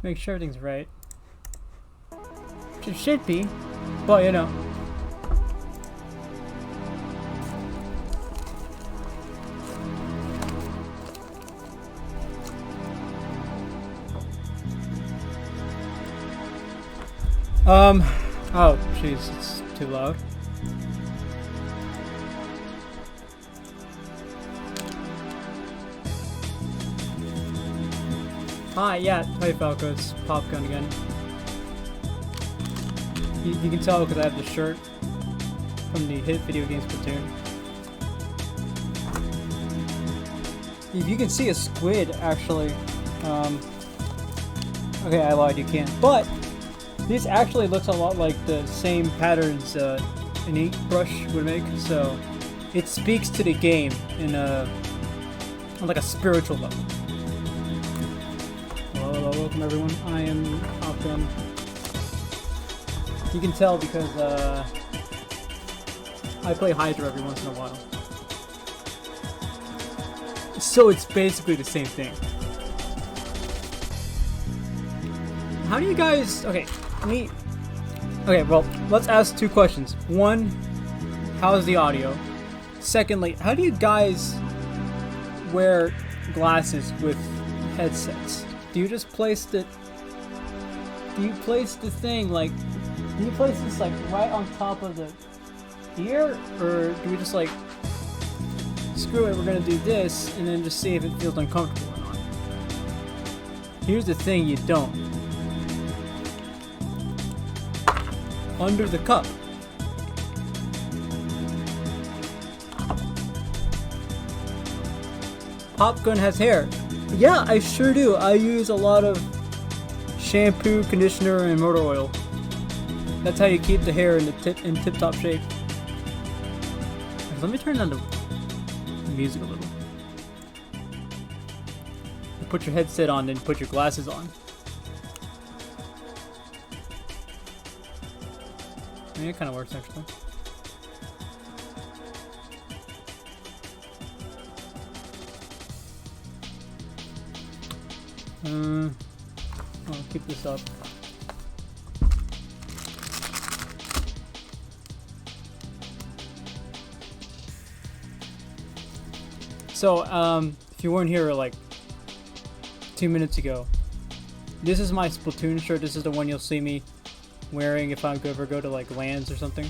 make sure everything's right. Which it should be, but you know. Oh, jeez, it's too loud. Hi, yeah, hey Falco, it's Popgun again. You can tell because I have the shirt from the hit video games Platoon. If you can see a squid, actually, okay, I lied, you can't, but this actually looks a lot like the same patterns an ink brush would make, so it speaks to the game in on like a spiritual level. Hello, welcome everyone. I am Popgun. You can tell because I play Hydra every once in a while. So it's basically the same thing. How do you guys... Okay, well, let's ask two questions. One, how's the audio? Secondly, how do you guys wear glasses with headsets? Do you just place the... Do you place the thing, like... Do you place this, like, right on top of the ear? Or do we just, like... Screw it, we're gonna do this, and then just see if it feels uncomfortable or not. Here's the thing you don't. Under the cup. Popgun has hair. Yeah, I sure do. I use a lot of shampoo, conditioner, and motor oil. That's how you keep the hair in tip-top shape. Let me turn down the music a little. You put your headset on, then put your glasses on. I mean, it kind of works actually. I'll keep this up. So, if you weren't here like 2 minutes ago, this is my Splatoon shirt. This is the one you'll see me wearing if I ever go to like LANs or something.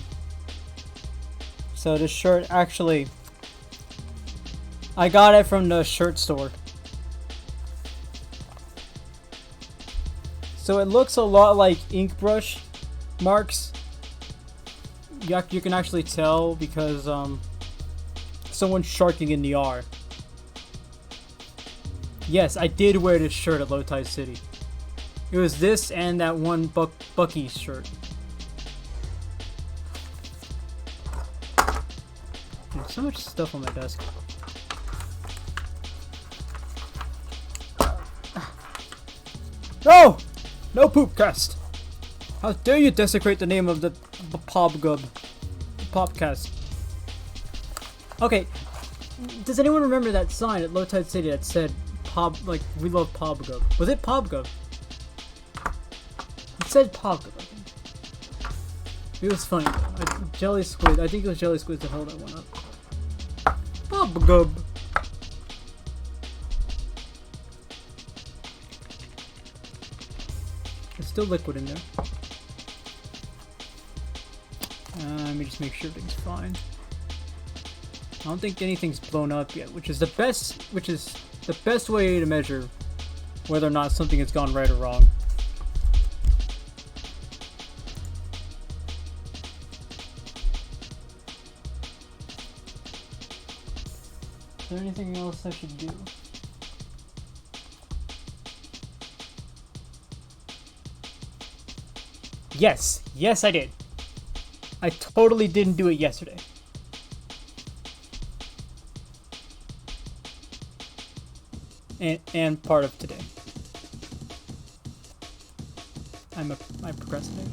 So this shirt actually, I got it from the shirt store. So it looks a lot like ink brush marks. You can actually tell because someone's sharking in the R. Yes, I did wear this shirt at Low Tide City. It was this and that one Bucky's shirt. There's so much stuff on my desk. No! No Popcast! How dare you desecrate the name of the Popcast? Okay, does anyone remember that sign at Low Tide City that said like, we love Popgub? Was it Popgub? It said Popgub, I think. It was funny though. Jelly Squid, I think it was Jelly Squid that held that one up. Popgub! There's still liquid in there. Let me just make sure everything's fine. I don't think anything's blown up yet, which is the best way to measure whether or not something has gone right or wrong. Is there anything else I should do? Yes, I did. I totally didn't do it yesterday. And part of today. I procrastinate.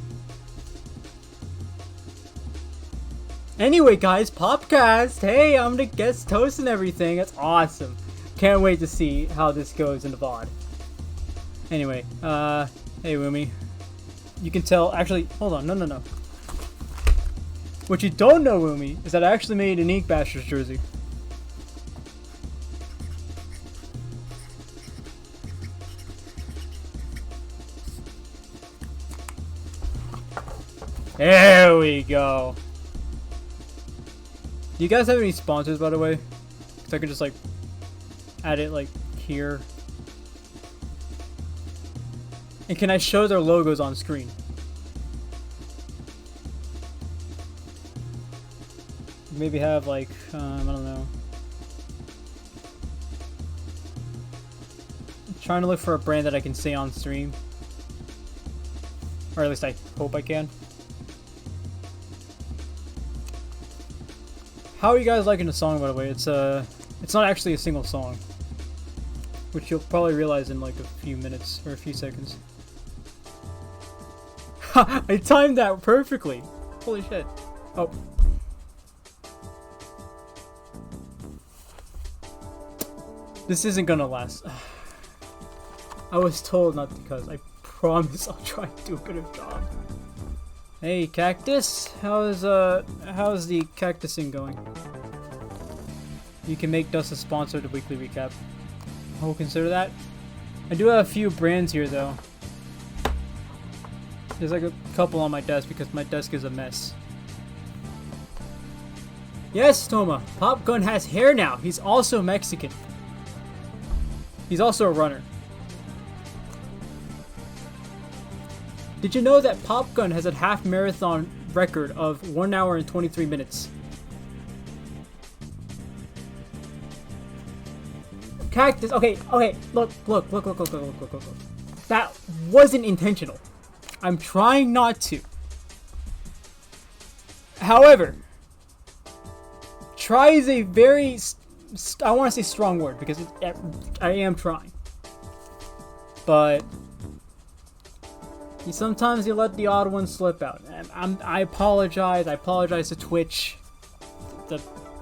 Anyway, guys, Popcast. Hey, I'm the guest host and everything. That's awesome. Can't wait to see how this goes in the VOD. Anyway, hey, Woomy. You can tell. Actually, hold on. No. What you don't know, Woomy, is that I actually made an Ink Bashers jersey. There we go. Do you guys have any sponsors, by the way? So I could just like add it like here. And can I show their logos on screen? Maybe have like I don't know. I'm trying to look for a brand that I can say on stream, or at least I hope I can. How are you guys liking the song, by the way? It's not actually a single song, which you'll probably realize in like a few minutes or a few seconds. I timed that perfectly. Holy shit. Oh. This isn't gonna last. I was told not to cuss. I promise I'll try to do a better job. Hey, Cactus. How's the cactusing going? You can make Dust a sponsor of the weekly recap. I will consider that. I do have a few brands here, though. There's like a couple on my desk because my desk is a mess. Yes, Toma. Popgun has hair now. He's also Mexican. He's also a runner. Did you know that Popgun has a half marathon record of 1 hour and 23 minutes? Cactus, okay, look. That wasn't intentional. I'm trying not to. However, try is a very, I want to say strong word because I am trying. But sometimes you let the odd one slip out. And I apologize. I apologize to Twitch, the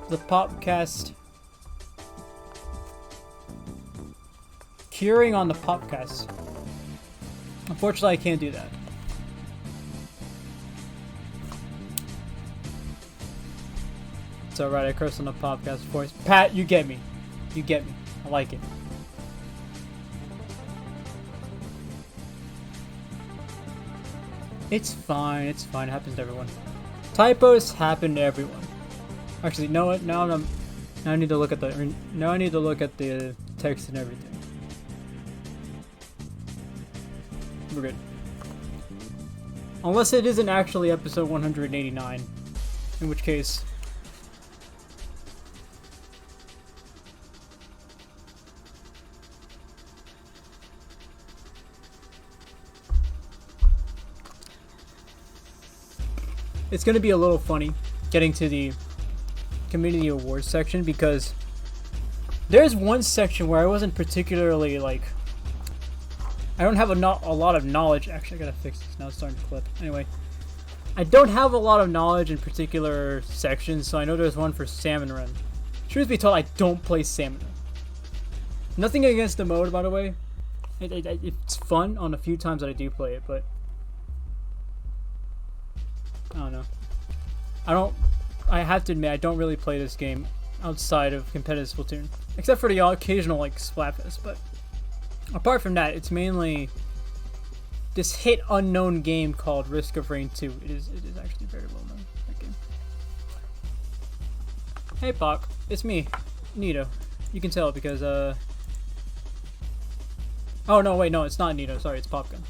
Popcast. Curing on the Popcast. Unfortunately, I can't do that. It's alright, I curse on the Popcast voice. Pat, you get me. You get me. I like it. It's fine, it happens to everyone. Typos happen to everyone. Actually, you know what? Now I need to look at the text and everything. We're good. Unless it isn't actually episode 189, in which case it's going to be a little funny getting to the community awards section, because there's one section where I wasn't particularly like, I don't have a lot of knowledge. Actually, I gotta fix this now. It's starting to clip. Anyway, I don't have a lot of knowledge in particular sections, so I know there's one for Salmon Run. Truth be told, I don't play Salmon Run. Nothing against the mode, by the way. It's fun on a few times that I do play it, but I don't know. I have to admit, I don't really play this game outside of competitive Splatoon, except for the occasional like Splatfest. But apart from that, it's mainly this hit unknown game called Risk of Rain 2. It is actually very well known, that game. Hey Pop, it's me, Nito. You can tell because oh no, wait, no, it's not Nito. Sorry, it's Popgun.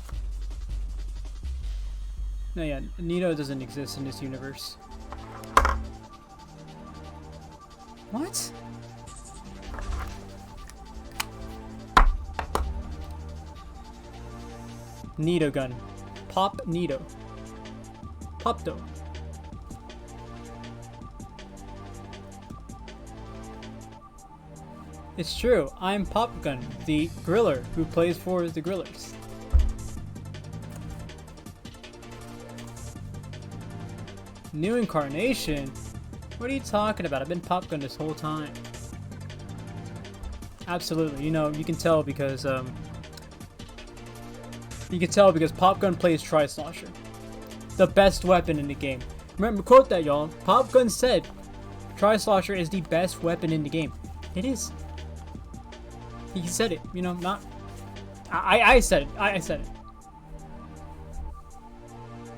No, yeah, Nito doesn't exist in this universe. What? Nito gun. Pop Nito. Popto. It's true, I'm Popgun, the griller who plays for the Grillers. New incarnation? What are you talking about? I've been Popgun this whole time. Absolutely. You know, you can tell because Popgun plays Tri-Slosher. The best weapon in the game. Remember, quote that, y'all. Popgun said Tri-Slosher is the best weapon in the game. It is. He said it, you know, not... I said it. I said it.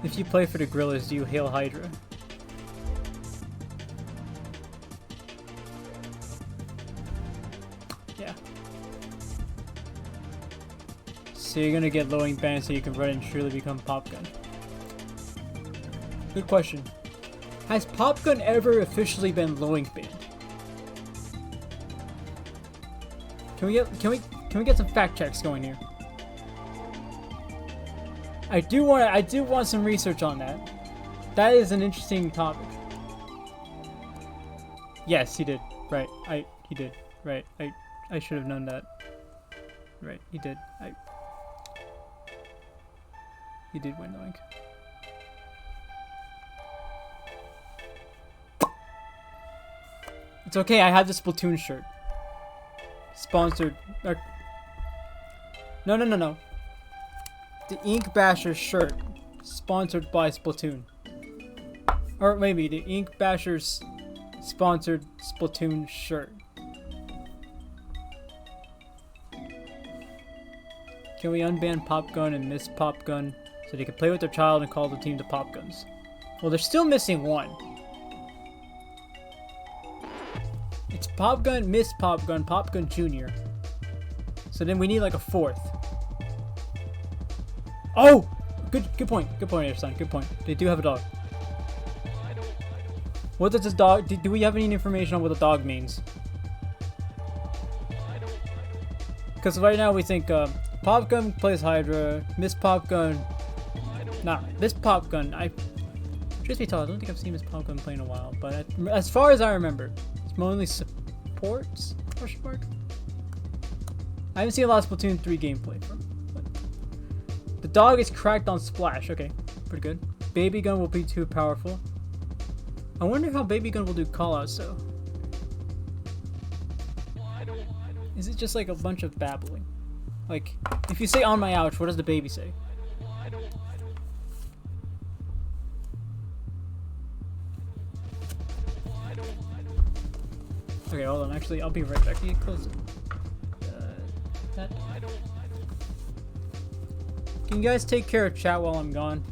If you play for the Grillers, do you hail Hydra? Yeah. So you're gonna get loading banned so you can run and truly become Popgun. Good question. Has Popgun ever officially been loading banned? Can we get some fact checks going here? I do want some research on that. That is an interesting topic. Yes, he did. Right. He did. Right. I should have known that. Right. He did. He did win the link. It's okay. I have the Splatoon shirt. Sponsored. No. The Ink Basher shirt, sponsored by Splatoon. Or maybe the Ink Bashers sponsored Splatoon shirt. Can we unban Popgun and miss Popgun so they can play with their child and call the team the Popguns? Well, they're still missing one. It's Popgun, Miss Popgun, Popgun Jr. So then we need like a fourth. Oh! Good point. Good point, Anderson. Good point. They do have a dog. What does this dog... Do we have any information on what the dog means? Because right now we think Popgun plays Hydra, Miss Popgun... Nah, Miss Popgun, truth be told, I don't think I've seen Miss Popgun play in a while, but as far as I remember, it's mainly supports? Question mark? I haven't seen a lot of Splatoon 3 gameplay from. The dog is cracked on Splash. Okay, pretty good. Baby Gun will be too powerful. I wonder how Baby Gun will do callouts though. Is it just like a bunch of babbling? Like, if you say on my ouch, what does the baby say? Okay, hold on. Actually, I'll be right back. Can you close it? Can you guys take care of chat while I'm gone?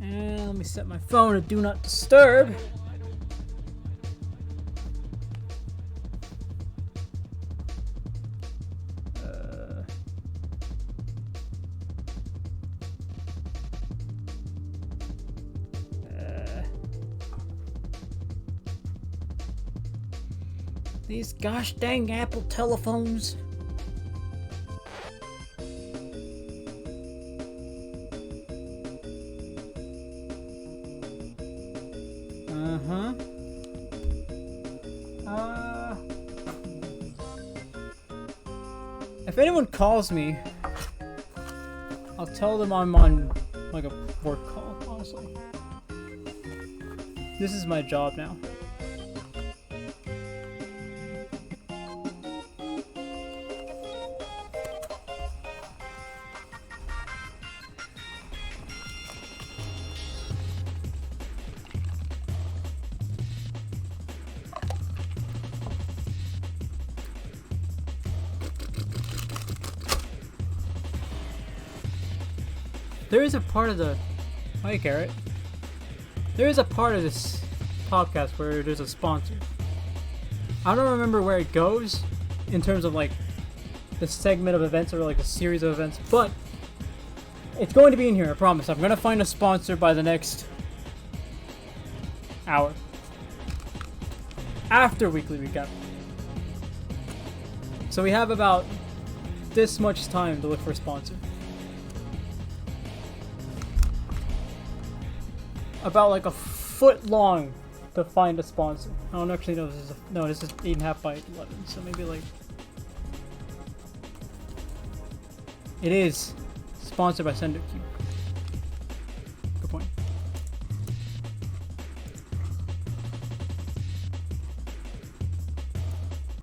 And let me set my phone to do not disturb. These gosh dang Apple telephones. If anyone calls me, I'll tell them I'm on like a work call, honestly. This is my job now. There is a part of the... Hi, Garrett. There is a part of this podcast where there's a sponsor. I don't remember where it goes in terms of like the segment of events or like a series of events, but it's going to be in here, I promise. I'm going to find a sponsor by the next hour. After Weekly Recap. So we have about this much time to look for a sponsor. about like a foot long to find a sponsor. I don't actually know. This is 8.5 by 11, so maybe like it is sponsored by SendoCube. Good point.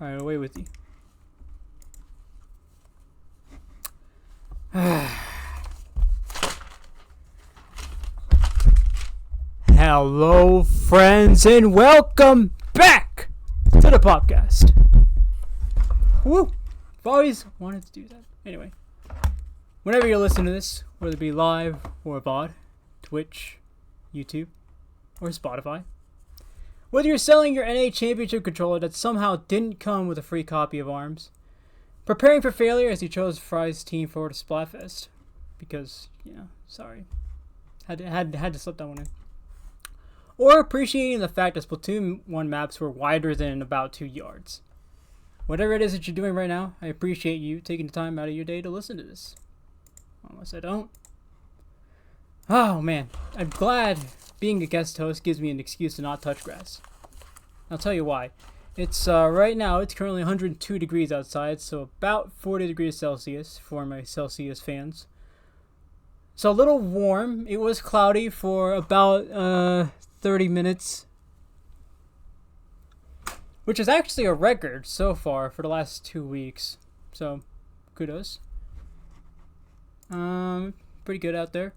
All right, away with you. Hello, friends, and welcome back to the Popcast. Woo! I've always wanted to do that. Anyway, whenever you're listening to this, whether it be live or VOD, Twitch, YouTube, or Spotify, whether you're selling your NA Championship controller that somehow didn't come with a free copy of ARMS, preparing for failure as you chose Fry's team forward to Splatfest, because, sorry, had to slip that one in. Or appreciating the fact that Splatoon 1 maps were wider than about 2 yards. Whatever it is that you're doing right now, I appreciate you taking the time out of your day to listen to this. Unless I don't. Oh man, I'm glad being a guest host gives me an excuse to not touch grass. I'll tell you why. It's right now, it's currently 102 degrees outside, so about 40 degrees Celsius for my Celsius fans. So a little warm. It was cloudy for about 30 minutes, which is actually a record so far for the last 2 weeks. So, kudos. Pretty good out there.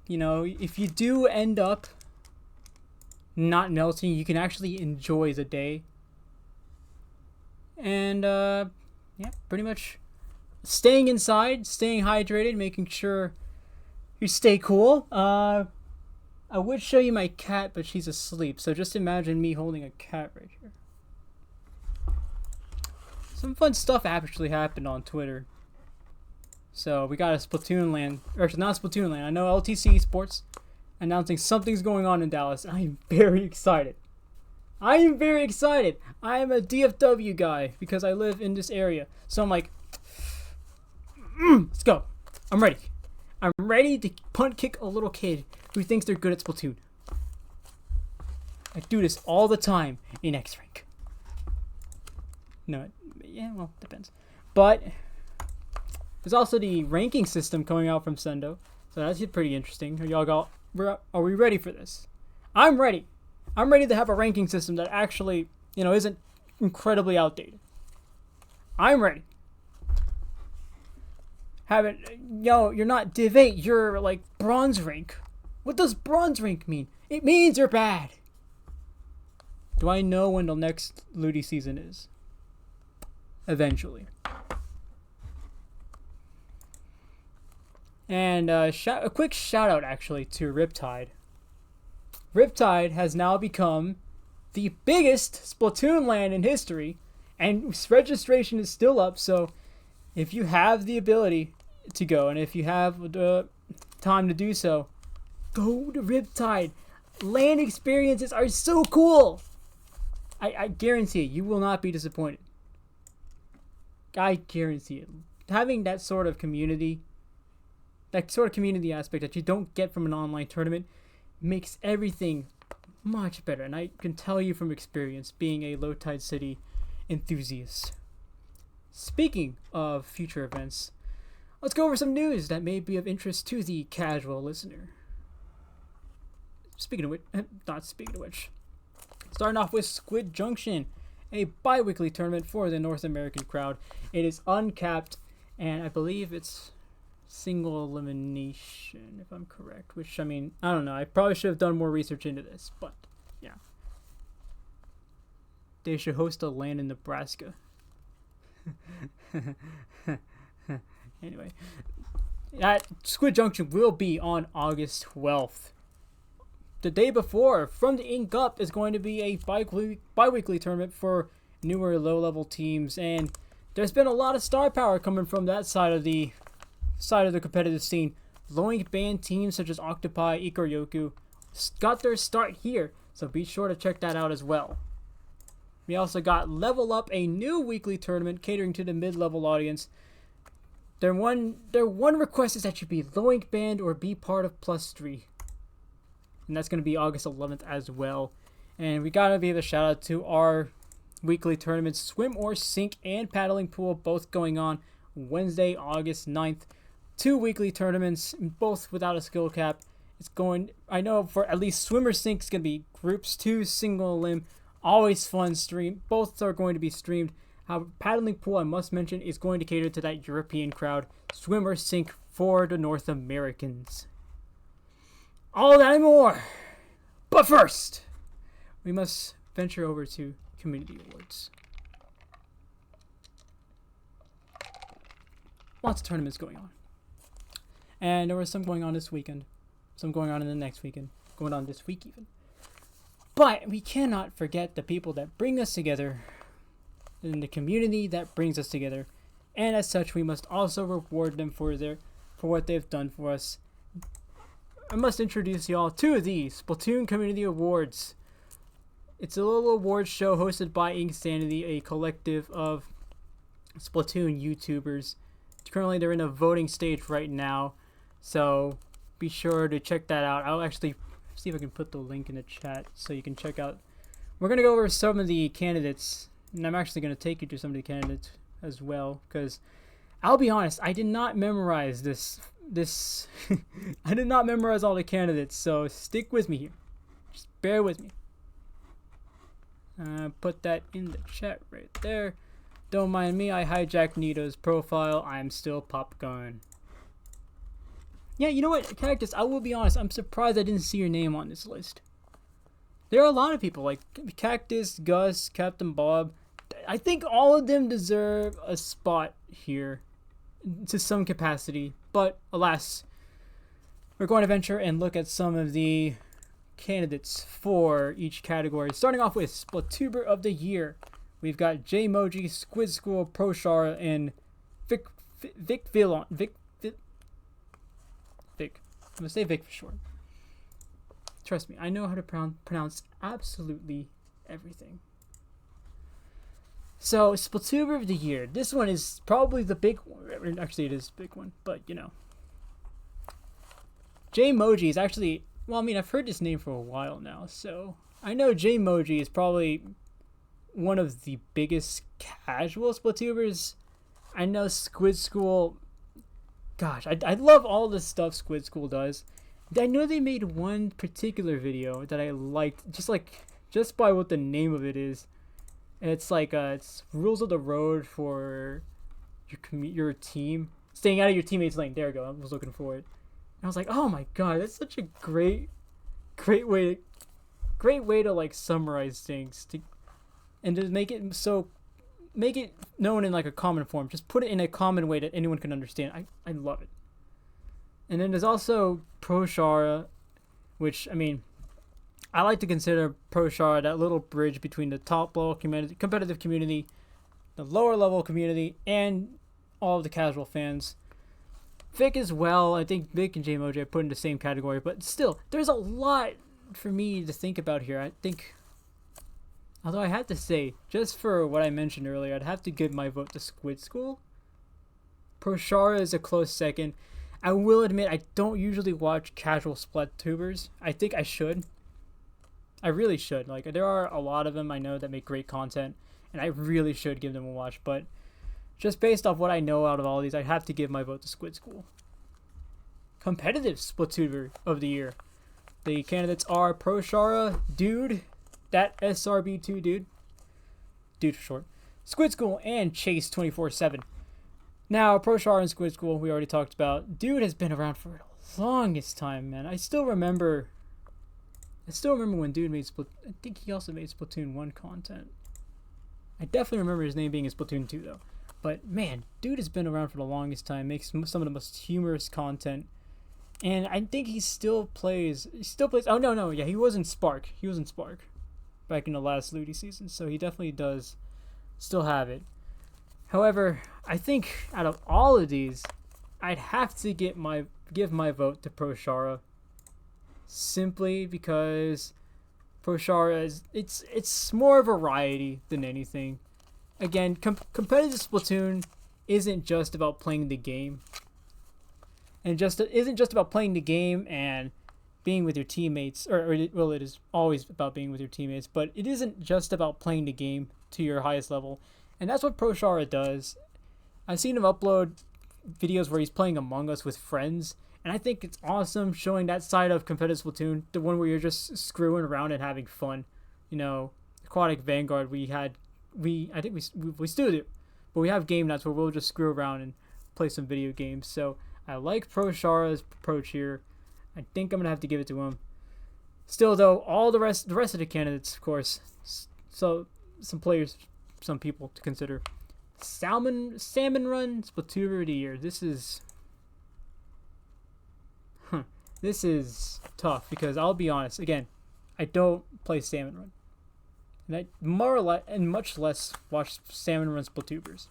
You know, if you do end up not melting, you can actually enjoy the day. And, yeah, pretty much staying inside, staying hydrated, making sure you stay cool. I would show you my cat, but she's asleep, so just imagine me holding a cat right here. Some fun stuff actually happened on Twitter. So we got a Splatoon LAN, or not Splatoon LAN, I know LTC Esports announcing something's going on in Dallas. I am very excited. I am a DFW guy because I live in this area. So I'm like, let's go. I'm ready. I'm ready to punt kick a little kid who thinks they're good at Splatoon. I do this all the time in X-Rank. No, yeah, well, depends. But there's also the ranking system coming out from Sendo, so that's pretty interesting. Are we ready for this? I'm ready. I'm ready to have a ranking system that actually, isn't incredibly outdated. I'm ready. You're not Div 8, you're like bronze rank. What does bronze rank mean? It means you're bad. Do I know when the next Ludi season is? Eventually. And a quick shout out actually to Riptide. Riptide has now become the biggest Splatoon LAN in history, and registration is still up, so if you have the ability to go, and if you have the time to do so, go to Riptide. LAN experiences are so cool. I guarantee you will not be disappointed. I guarantee it. Having that sort of community aspect that you don't get from an online tournament makes everything much better. And I can tell you from experience, being a Low Tide City enthusiast. Speaking of future events, let's go over some news that may be of interest to the casual listener. Speaking of which, starting off with Squid Junction, a bi-weekly tournament for the North American crowd. It is uncapped, and I believe it's single elimination, if I'm correct. Which, I don't know. I probably should have done more research into this, but yeah. They should host a LAN in Nebraska. Anyway, that Squid Junction will be on August 12th. The day before, From the Ink Up is going to be a bi-weekly tournament for newer low-level teams, and there's been a lot of star power coming from that side of the competitive scene. Low-ink band teams such as Octopi, Ikoryoku got their start here, so be sure to check that out as well. We also got Level Up, a new weekly tournament catering to the mid-level audience. Their one request is that you be low ink band or be part of +3. and that's going to be August 11th as well. And we got to give a shout out to our weekly tournaments, swim or sink and paddling pool, both going on Wednesday, August 9th. 2 weekly tournaments, both without a skill cap. It's going, I know for at least swim or sink, it's going to be groups 2, single limb, always fun stream. Both are going to be streamed. However, paddling pool, I must mention, is going to cater to that European crowd. Swim or sink for the North Americans. All that and more. But first, we must venture over to community awards. Lots of tournaments going on. And there was some going on this weekend. Some going on in the next weekend. Going on this week even. But we cannot forget the people that bring us together. And the community that brings us together. And as such, we must also reward them for what they've done for us. I must introduce y'all to the Splatoon Community Awards. It's a little awards show hosted by Inksanity, a collective of Splatoon YouTubers. Currently, they're in a voting stage right now, so be sure to check that out. I'll actually see if I can put the link in the chat so you can check out. We're going to go over some of the candidates, and I'm actually going to take you to some of the candidates as well, because I'll be honest, I did not memorize this I did not memorize all the candidates, so stick with me here. Just bear with me. Put that in the chat right there. Don't mind me, I hijacked Nito's profile. I'm still Popcorn. Yeah, you know what, Cactus, I will be honest, I'm surprised I didn't see your name on this list. There are a lot of people, like Cactus, Gus, Captain Bob. I think all of them deserve a spot here to some capacity, but alas, we're going to venture and look at some of the candidates for each category. Starting off with Splatuber of the Year, we've got Jmoji, Squid School, ProShara, and Vic. I'm gonna say Vic for short. Trust me, I know how to pronounce absolutely everything. So, Splatuber of the Year. This one is probably the big one. Actually, it is a big one, but you know. Jmoji is actually, well, I mean, I've heard this name for a while now, so I know Jmoji is probably one of the biggest casual Splatubers. I know Squid School, gosh, I love all the stuff Squid School does. I know they made one particular video that I liked, just by what the name of it is. And it's like it's rules of the road for your team, staying out of your teammates' lane. There we go. I was looking for it. And I was like, oh my god, that's such a great way to like summarize things and just make it known in like a common form. Just put it in a common way that anyone can understand. I love it. And then there's also ProShara, which, I mean, I like to consider ProShara that little bridge between the top level competitive community, the lower level community, and all of the casual fans. Vic as well. I think Vic and Jmoji I put in the same category, but still, there's a lot for me to think about here. I think, although I have to say, just for what I mentioned earlier, I'd have to give my vote to Squid School. ProShara is a close second. I will admit I don't usually watch casual Splatubers. I think I should. I really should. Like, there are a lot of them I know that make great content, and I really should give them a watch, but just based off what I know out of all these, I have to give my vote to Squid School. Competitive Splatuber of the Year. The candidates are ProShara, Dude, that SRB2 Dude for short, Squid School, and Chase 24/7. Now, ProShara and Squid School, we already talked about. Dude has been around for the longest time, man. I still remember when Dude made I think he also made Splatoon 1 content. I definitely remember his name being in Splatoon 2, though. But, man, Dude has been around for the longest time, makes some of the most humorous content. And I think he still plays, oh, no, yeah, he was in Spark. Back in the last Ludi season, so he definitely does still have it. However, I think out of all of these, I'd have to give my vote to ProShara. Simply because ProShara is it's more variety than anything. Again, competitive Splatoon isn't just about playing the game, and isn't just about playing the game and being with your teammates, well, it is always about being with your teammates, but it isn't just about playing the game to your highest level, and that's what ProShara does. I've seen him upload videos where he's playing Among Us with friends, and I think it's awesome showing that side of competitive Splatoon, the one where you're just screwing around and having fun. You know, Aquatic Vanguard, I think we still do, but we have game nights where we'll just screw around and play some video games. So I like ProShara's approach here. I think I'm gonna have to give it to him. Still, though, all the rest of the candidates, of course. So some people to consider. Salmon Run Splatoon of the Year. This is tough because I'll be honest. Again, I don't play Salmon Run, and I much less watch Salmon Run Splatooners.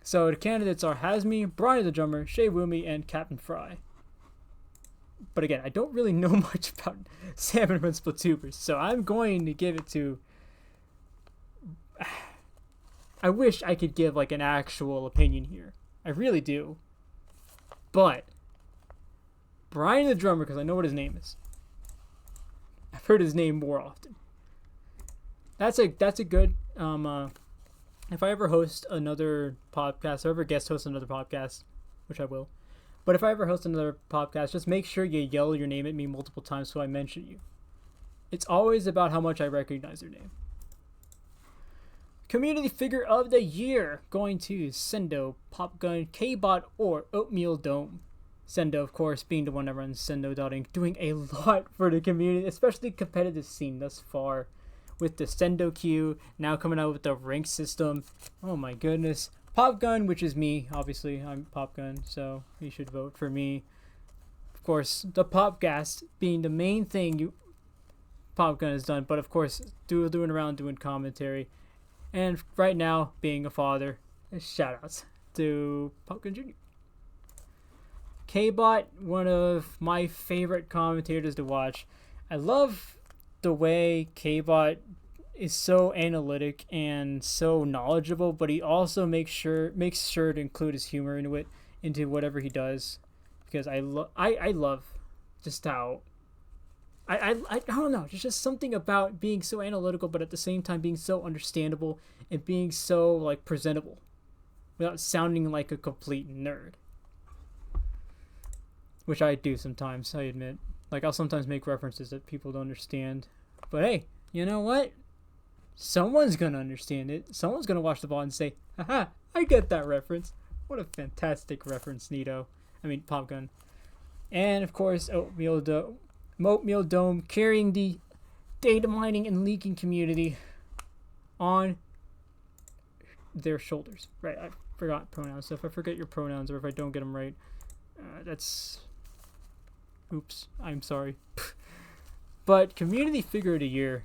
So the candidates are Hasmi, Brian the Drummer, Shay Woomy, and Captain Fry. But again, I don't really know much about Salmon Run Splatooners, so I'm going to give it to. I wish I could give like an actual opinion here. I really do. But Brian the Drummer, because I know what his name is. I've heard his name more often. That's a good if I ever host another podcast, or ever guest host another podcast, which I will. But if I ever host another podcast, just make sure you yell your name at me multiple times so I mention you. It's always about how much I recognize your name. Community Figure of the Year going to Sendo, Popgun, K-Bot, or Oatmeal Dome. Sendo, of course, being the one that runs Sendo.inc, doing a lot for the community, especially competitive scene thus far. With the Sendo queue, now coming out with the rank system. Oh my goodness. Popgun, which is me, obviously. I'm Popgun, so you should vote for me. Of course, the Popcast being the main thing Popgun has done, but of course, doing commentary. And right now, being a father. Shoutouts to Popgun Jr. K-Bot, one of my favorite commentators to watch. I love the way K-Bot is so analytic and so knowledgeable, but he also makes sure to include his humor into whatever he does, because I love just how I don't know, there's just something about being so analytical but at the same time being so understandable and being so like presentable without sounding like a complete nerd, which I do sometimes, I admit. Like, I'll sometimes make references that people don't understand, but hey, you know what? Someone's gonna understand it. Someone's gonna watch the VOD and say, haha, I get that reference. What a fantastic reference, Popgun. And of course, Oatmeal Dome carrying the data mining and leaking community on their shoulders. Right, I forgot pronouns, so if I forget your pronouns or if I don't get them right, oops, I'm sorry. But Community Figure of the Year,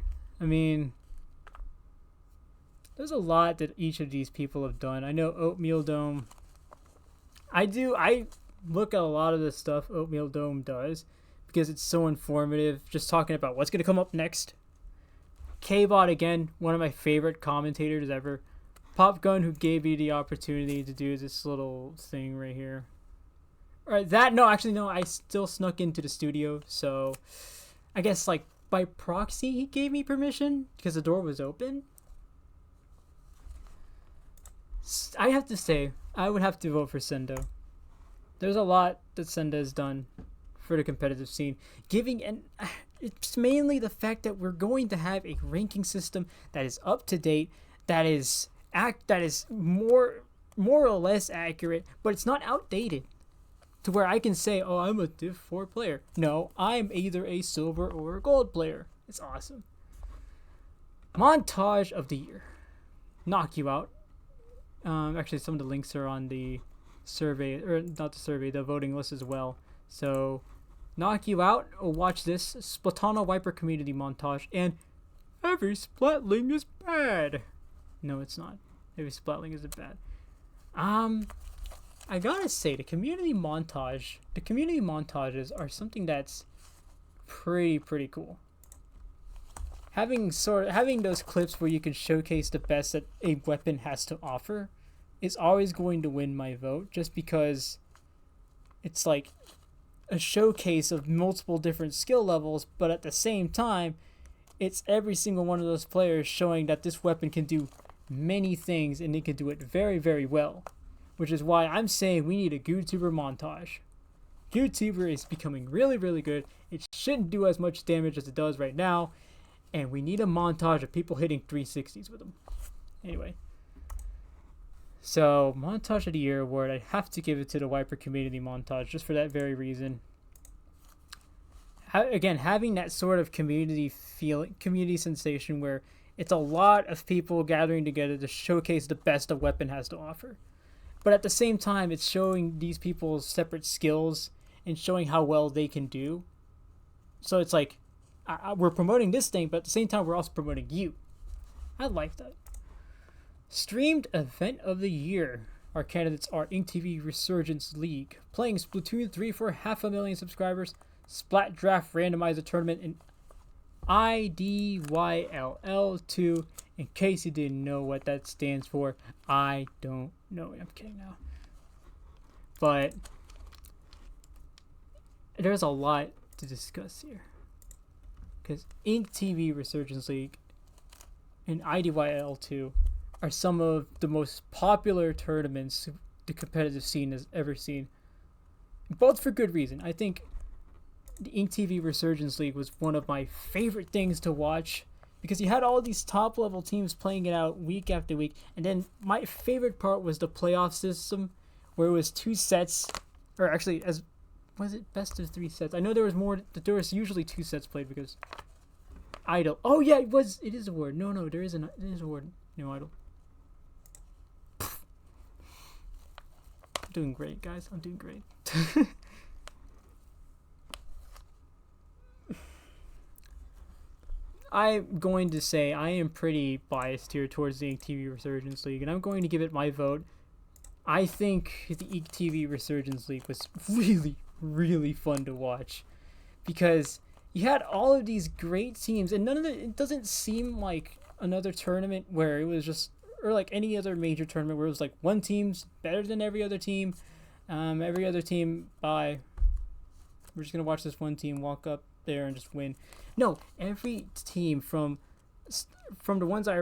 there's a lot that each of these people have done. I know Oatmeal Dome. I look at a lot of the stuff Oatmeal Dome does because it's so informative, just talking about what's going to come up next. K-Bot, again, one of my favorite commentators ever. Popgun, who gave you the opportunity to do this little thing right here. Alright, I still snuck into the studio, so I guess, like, by proxy, he gave me permission because the door was open. I have to say, I would have to vote for Sendo. There's a lot that Sendo has done for the competitive scene. It's mainly the fact that we're going to have a ranking system that is up to date, that is more or less accurate, but it's not outdated to where I can say, oh, I'm a Div 4 player. No, I'm either a silver or a gold player. It's awesome. Montage of the Year. Knock You Out. Actually, some of the links are on the survey, or not the survey, the voting list as well. So, Knock You Out, or watch this Splatana Wiper community montage, and every Splatling is bad. No, it's not. Every Splatling isn't bad. I gotta say, the community montages are something that's pretty cool. Having those clips where you can showcase the best that a weapon has to offer is always going to win my vote, just because it's like a showcase of multiple different skill levels, but at the same time, it's every single one of those players showing that this weapon can do many things and it can do it very, very well. Which is why I'm saying we need a YouTuber montage. YouTuber is becoming really, really good. It shouldn't do as much damage as it does right now. And we need a montage of people hitting 360s with them. Anyway. So, Montage of the Year award, I have to give it to the Wiper Community Montage just for that very reason. Again, having that sort of community feeling, community sensation where it's a lot of people gathering together to showcase the best a weapon has to offer. But at the same time, it's showing these people's separate skills and showing how well they can do. So it's like, we're promoting this thing, but at the same time, we're also promoting you. I like that. Streamed Event of the Year. Our candidates are InkTV Resurgence League, playing Splatoon 3 for 500,000 subscribers, Splat Draft Randomizer Tournament, and IDYLL2. In case you didn't know what that stands for, I don't know. I'm kidding now. But there's a lot to discuss here. Because InkTV Resurgence League and IDYL2 are some of the most popular tournaments the competitive scene has ever seen. Both for good reason. I think the InkTV Resurgence League was one of my favorite things to watch because you had all these top level teams playing it out week after week. And then my favorite part was the playoff system where it was 2 sets, or actually, as was it best of 3 sets? I know there was more, there was usually 2 sets played because Idol. Oh yeah, it is a word. No, it is a word. No, Idol. I'm doing great, guys. I'm doing great. I'm going to say I am pretty biased here towards the InkTV Resurgence League, and I'm going to give it my vote. I think the InkTV Resurgence League was really, really fun to watch because you had all of these great teams, and it doesn't seem like another tournament where it was just, or like any other major tournament where it was like one team's better than every other team. Every other team, we're just going to watch this one team walk up there and just win. No, every team from the ones I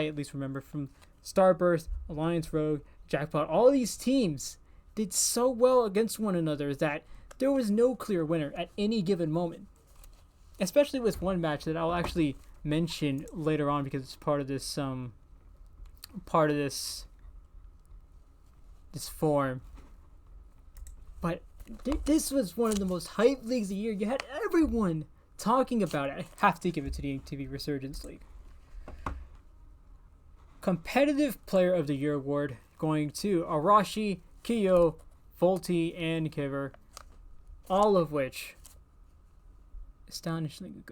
at least remember, from Starburst, Alliance Rogue, Jackpot, all these teams did so well against one another that there was no clear winner at any given moment. Especially with one match that I'll actually mention later on because it's part of this this form. But this was one of the most hyped leagues of the year. You had everyone talking about it. I have to give it to the InkTV Resurgence League. Competitive Player of the Year award going to Arashi, Kiyo, Volti, and Kiver, all of which astonishingly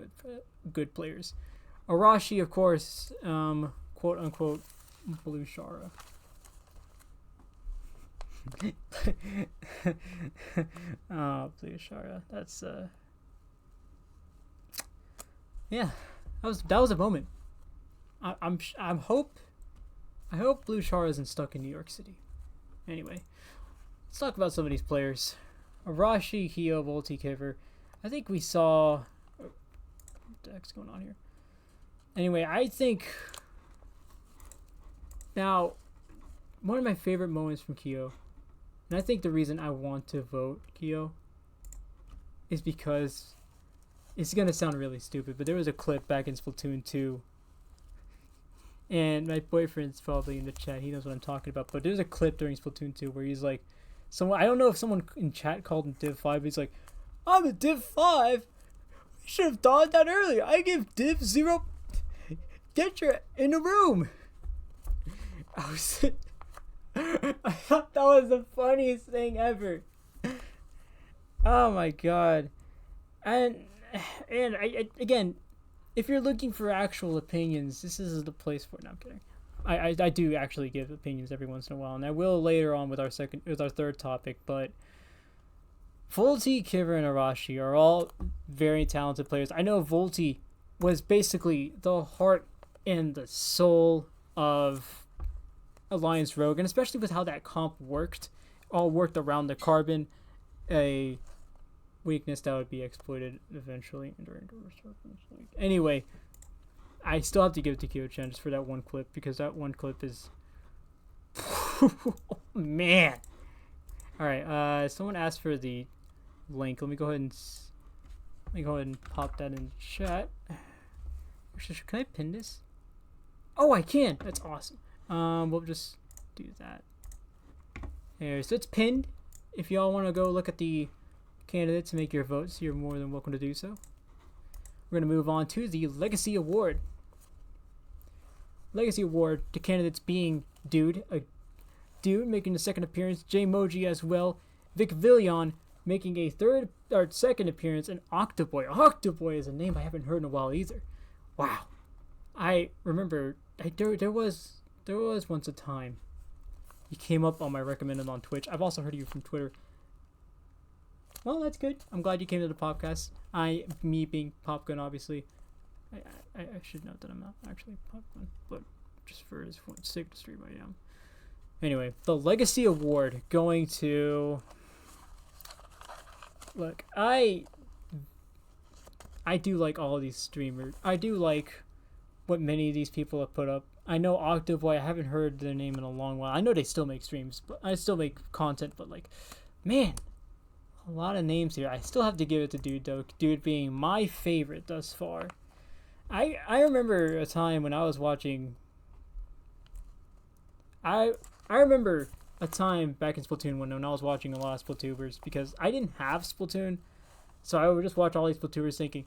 good players. Arashi, of course, quote unquote, Blue Shara. Oh, Blue Shara. That's yeah, that was a moment. I hope Blue Shara isn't stuck in New York City. Anyway, let's talk about some of these players. Arashi, Hio, Volti, Kiver. I think we saw. What the heck's going on here? Anyway, I think now one of my favorite moments from Kyo, and I think the reason I want to vote Kyo is because it's gonna sound really stupid, but there was a clip back in Splatoon 2, and my boyfriend's probably in the chat. He knows what I'm talking about. But there's a clip during Splatoon 2 where he's like, I don't know if someone in chat called him Div 5, but he's like, I'm a Div 5. We should have thought that earlier. I give Div 0. Get your in the room. I thought that was the funniest thing ever. Oh my god. And again, if you're looking for actual opinions, this is the place for it. No, I'm kidding. I do actually give opinions every once in a while, and I will later on with our third topic. But Volti, Kiver, and Arashi are all very talented players. I know Volti was basically the heart and the soul of Alliance Rogue, and especially with how that comp worked, all worked around the carbon. a weakness that would be exploited eventually during anyway, I still have to give it to Kyo-chan just for that one clip, because that one clip is man. Alright, someone asked for the link. Let me go ahead and pop that in chat. Can I pin this? Oh, I can. That's awesome. We'll just do that. There, so it's pinned. If y'all want to go look at the candidates and make your votes, you're more than welcome to do so. We're going to move on to the Legacy Award. Legacy Award, the candidates being Dude making a second appearance, J-Moji as well, Vic Villion making a second appearance, and Octoboy. Octoboy is a name I haven't heard in a while either. Wow. I remember there was once a time you came up on my recommended on Twitch. I've also heard of you from Twitter. Well, that's good. I'm glad you came to the podcast. Me being Popgun, obviously. I should note that I'm not actually Popgun, but just for his sake to stream I am. Anyway, the Legacy Award going to... Look, I do like all of these streamers. I do like what many of these people have put up. I know Octoboy, I haven't heard their name in a long while. I know they still make streams, but I still make content, but like, man, a lot of names here. I still have to give it to Dude, though. Dude being my favorite thus far. I remember a time when I was watching... I remember a time back in Splatoon 1 when I was watching a lot of Splatooners, because I didn't have Splatoon, so I would just watch all these Splatooners thinking,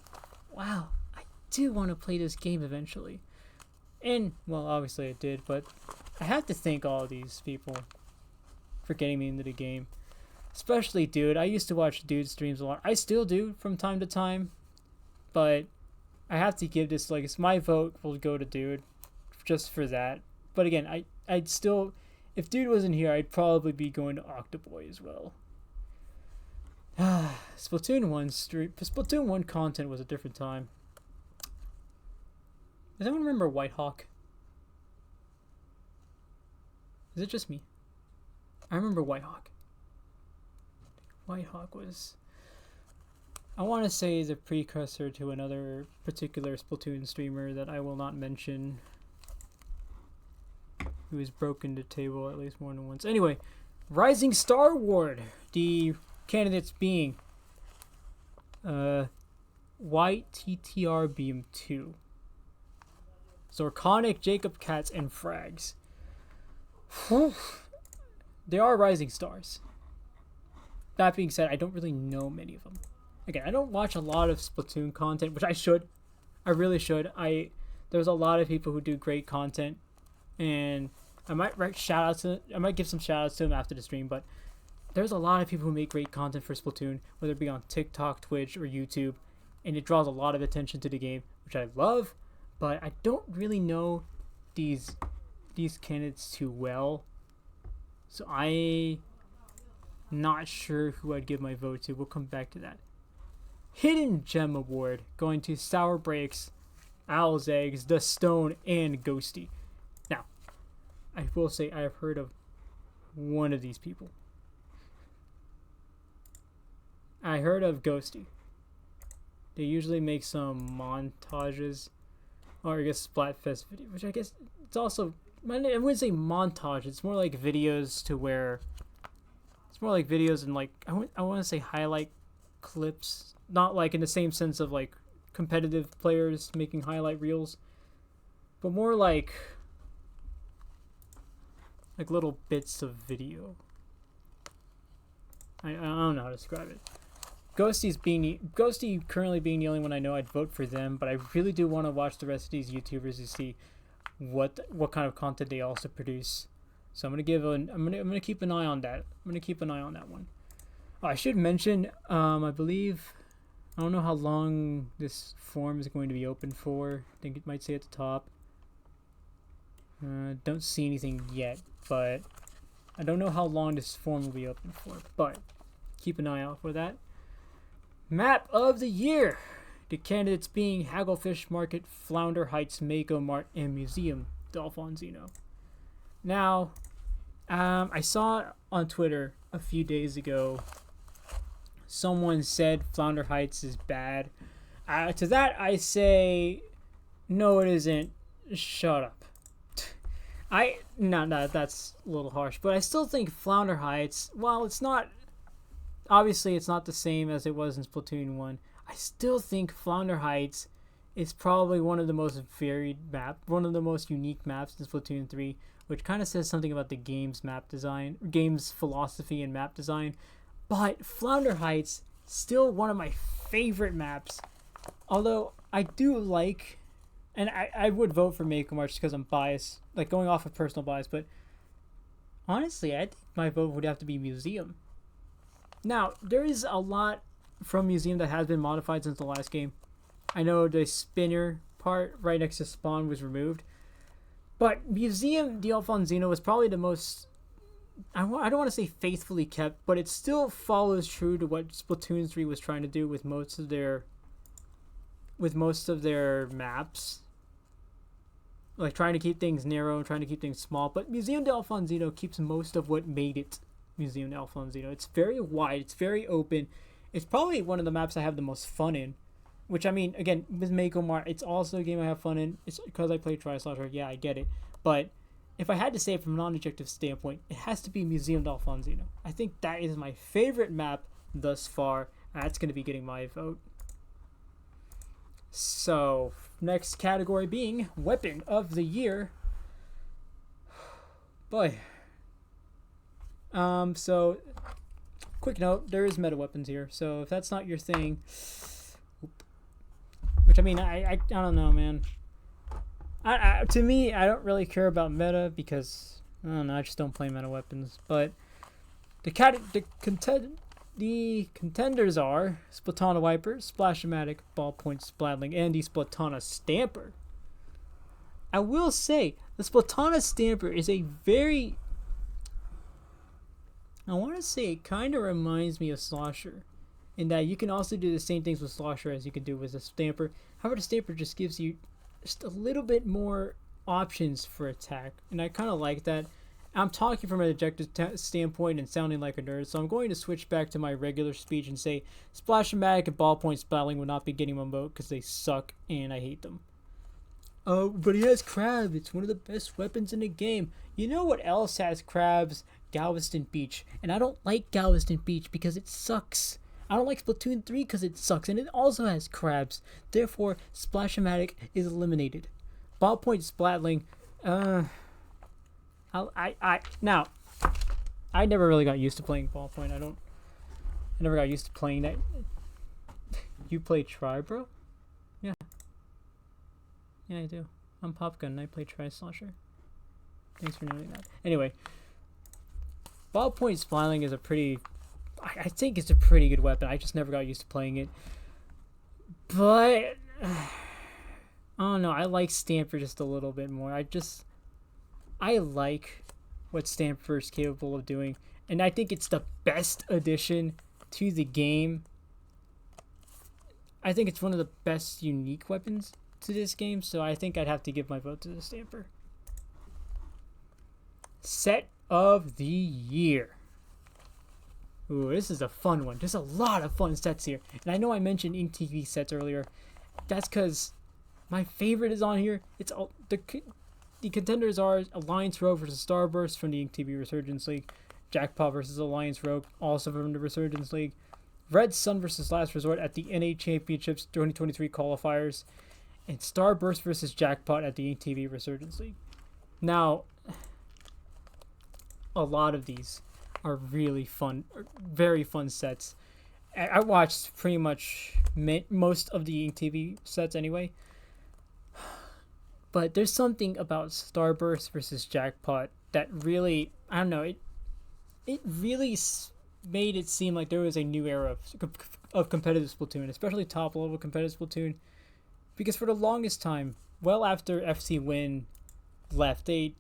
wow, I do want to play this game eventually. And, well, obviously I did, but I have to thank all of these people for getting me into the game. Especially Dude. I used to watch Dude streams a lot. I still do from time to time, but I have to give this, like, my vote will go to Dude just for that. But again, I'd still, if Dude wasn't here, I'd probably be going to Octoboy as well. Splatoon 1 content was a different time. Does anyone remember Whitehawk? Is it just me? I remember Whitehawk. Whitehawk was, I want to say, the precursor to another particular Splatoon streamer that I will not mention, who has broken the table at least more than once. Anyway, Rising Star Award. The candidates being YTTR Beam 2, Zorkonic, Jacob Katz, and Frags. They are rising stars. That being said, I don't really know many of them. Again, I don't watch a lot of Splatoon content, which I should. I really should. There's a lot of people who do great content, and I might give some shout outs to them after the stream, but there's a lot of people who make great content for Splatoon, whether it be on TikTok, Twitch, or YouTube, and it draws a lot of attention to the game, which I love, but I don't really know these candidates too well, so I'm not sure who I'd give my vote to. We'll come back to that. Hidden Gem Award going to Sour Breaks, Owl's Eggs, The Stone, and Ghosty. Now, I will say I have heard of one of these people. I heard of Ghosty. They usually make some montages, or I guess Splatfest video, which I guess it's also, I wouldn't say montage, it's more like videos to where, it's more like videos and like, I want to say highlight clips, not like in the same sense of like competitive players making highlight reels, but more like little bits of video. I don't know how to describe it. Ghosty currently being the only one I know, I'd vote for them, but I really do want to watch the rest of these YouTubers to see what kind of content they also produce. So I'm gonna keep an eye on that. I'm gonna keep an eye on that one. Oh, I should mention, I believe, I don't know how long this form is going to be open for. I think it might say at the top. Don't see anything yet, but I don't know how long this form will be open for, but keep an eye out for that. Map of the Year. The candidates being Hagglefish Market, Flounder Heights, Mako Mart, and Museum Delfonzino. Now, I saw on Twitter a few days ago someone said Flounder Heights is bad. To that I say, no, it isn't. Shut up. No, that's a little harsh, but I still think Flounder Heights, while it's not, obviously it's not the same as it was in Splatoon 1, I still think Flounder Heights is probably one of the most varied one of the most unique maps in Splatoon 3, which kind of says something about the game's map design, game's philosophy and map design. But Flounder Heights, still one of my favorite maps, although I do like, and I would vote for Mako March because I'm biased, like going off of personal bias, but honestly, I think my vote would have to be Museum. Now, there is a lot from Museum that has been modified since the last game. I know the spinner part right next to Spawn was removed, but Museum d'Alfonzino was probably the most, I don't want to say faithfully kept, but it still follows true to what Splatoon 3 was trying to do with most of their maps. Like trying to keep things narrow and trying to keep things small. But Museum d'Alfonzino keeps most of what made it Museum d'Alfonzino. It's very wide. It's very open. It's probably one of the maps I have the most fun in. Which, I mean, again, with Mako Mart, it's also a game I have fun in. It's because I play Tri-Slosher. Yeah, I get it. But if I had to say it from a non-objective standpoint, it has to be Museum d'Alfonzino. I think that is my favorite map thus far. That's going to be getting my vote. So, next category being Weapon of the Year. Boy. So, quick note, there is meta weapons here. So, if that's not your thing, which, I mean, I don't know, man. To me, I don't really care about meta because, I don't know, I just don't play meta weapons. But the contenders are Splatana Wiper, Splash-O-Matic, Ballpoint Splatling, and the Splatana Stamper. I will say, the Splatana Stamper is a very, I want to say it kind of reminds me of Slosher, in that you can also do the same things with Slosher as you can do with the Stamper. However, the Stamper just gives you just a little bit more options for attack, and I kind of like that. I'm talking from an objective standpoint and sounding like a nerd, so I'm going to switch back to my regular speech and say Splash-O-Matic and Ballpoint Splatling will not be getting my vote because they suck and I hate them. Oh, but he has Crab. It's one of the best weapons in the game. You know what else has crabs? Galveston Beach. And I don't like Galveston Beach because it sucks. I don't like Splatoon 3 because it sucks, and it also has crabs. Therefore, Splash-O-Matic is eliminated. Ballpoint Splatling, now, I never really got used to playing Ballpoint. I never got used to playing that. You play Tri, bro? Yeah. Yeah, I do. I'm Popgun and I play Tri-Slosher. Thanks for knowing that. Anyway, Ballpoint Splatling is I think it's a pretty good weapon. I just never got used to playing it. But, I don't know. I like Stamper just a little bit more. I like what Stamper is capable of doing, and I think it's the best addition to the game. I think it's one of the best unique weapons to this game, so I think I'd have to give my vote to the Stamper. Set of the Year. Ooh, this is a fun one. There's a lot of fun sets here, and I know I mentioned Ink TV sets earlier. That's because my favorite is on here. It's all the contenders are Alliance Rogue versus Starburst from the Ink TV Resurgence League, Jackpot versus Alliance Rogue, also from the Resurgence League, Red Sun versus Last Resort at the NA Championships 2023 qualifiers, and Starburst versus Jackpot at the Ink TV Resurgence League. Now, a lot of these are really fun, very fun sets. I watched pretty much most of the Ink TV sets anyway. But there's something about Starburst versus Jackpot that really, I don't know, it really made it seem like there was a new era of competitive Splatoon, especially top level competitive Splatoon. Because for the longest time, well after FC Win left, they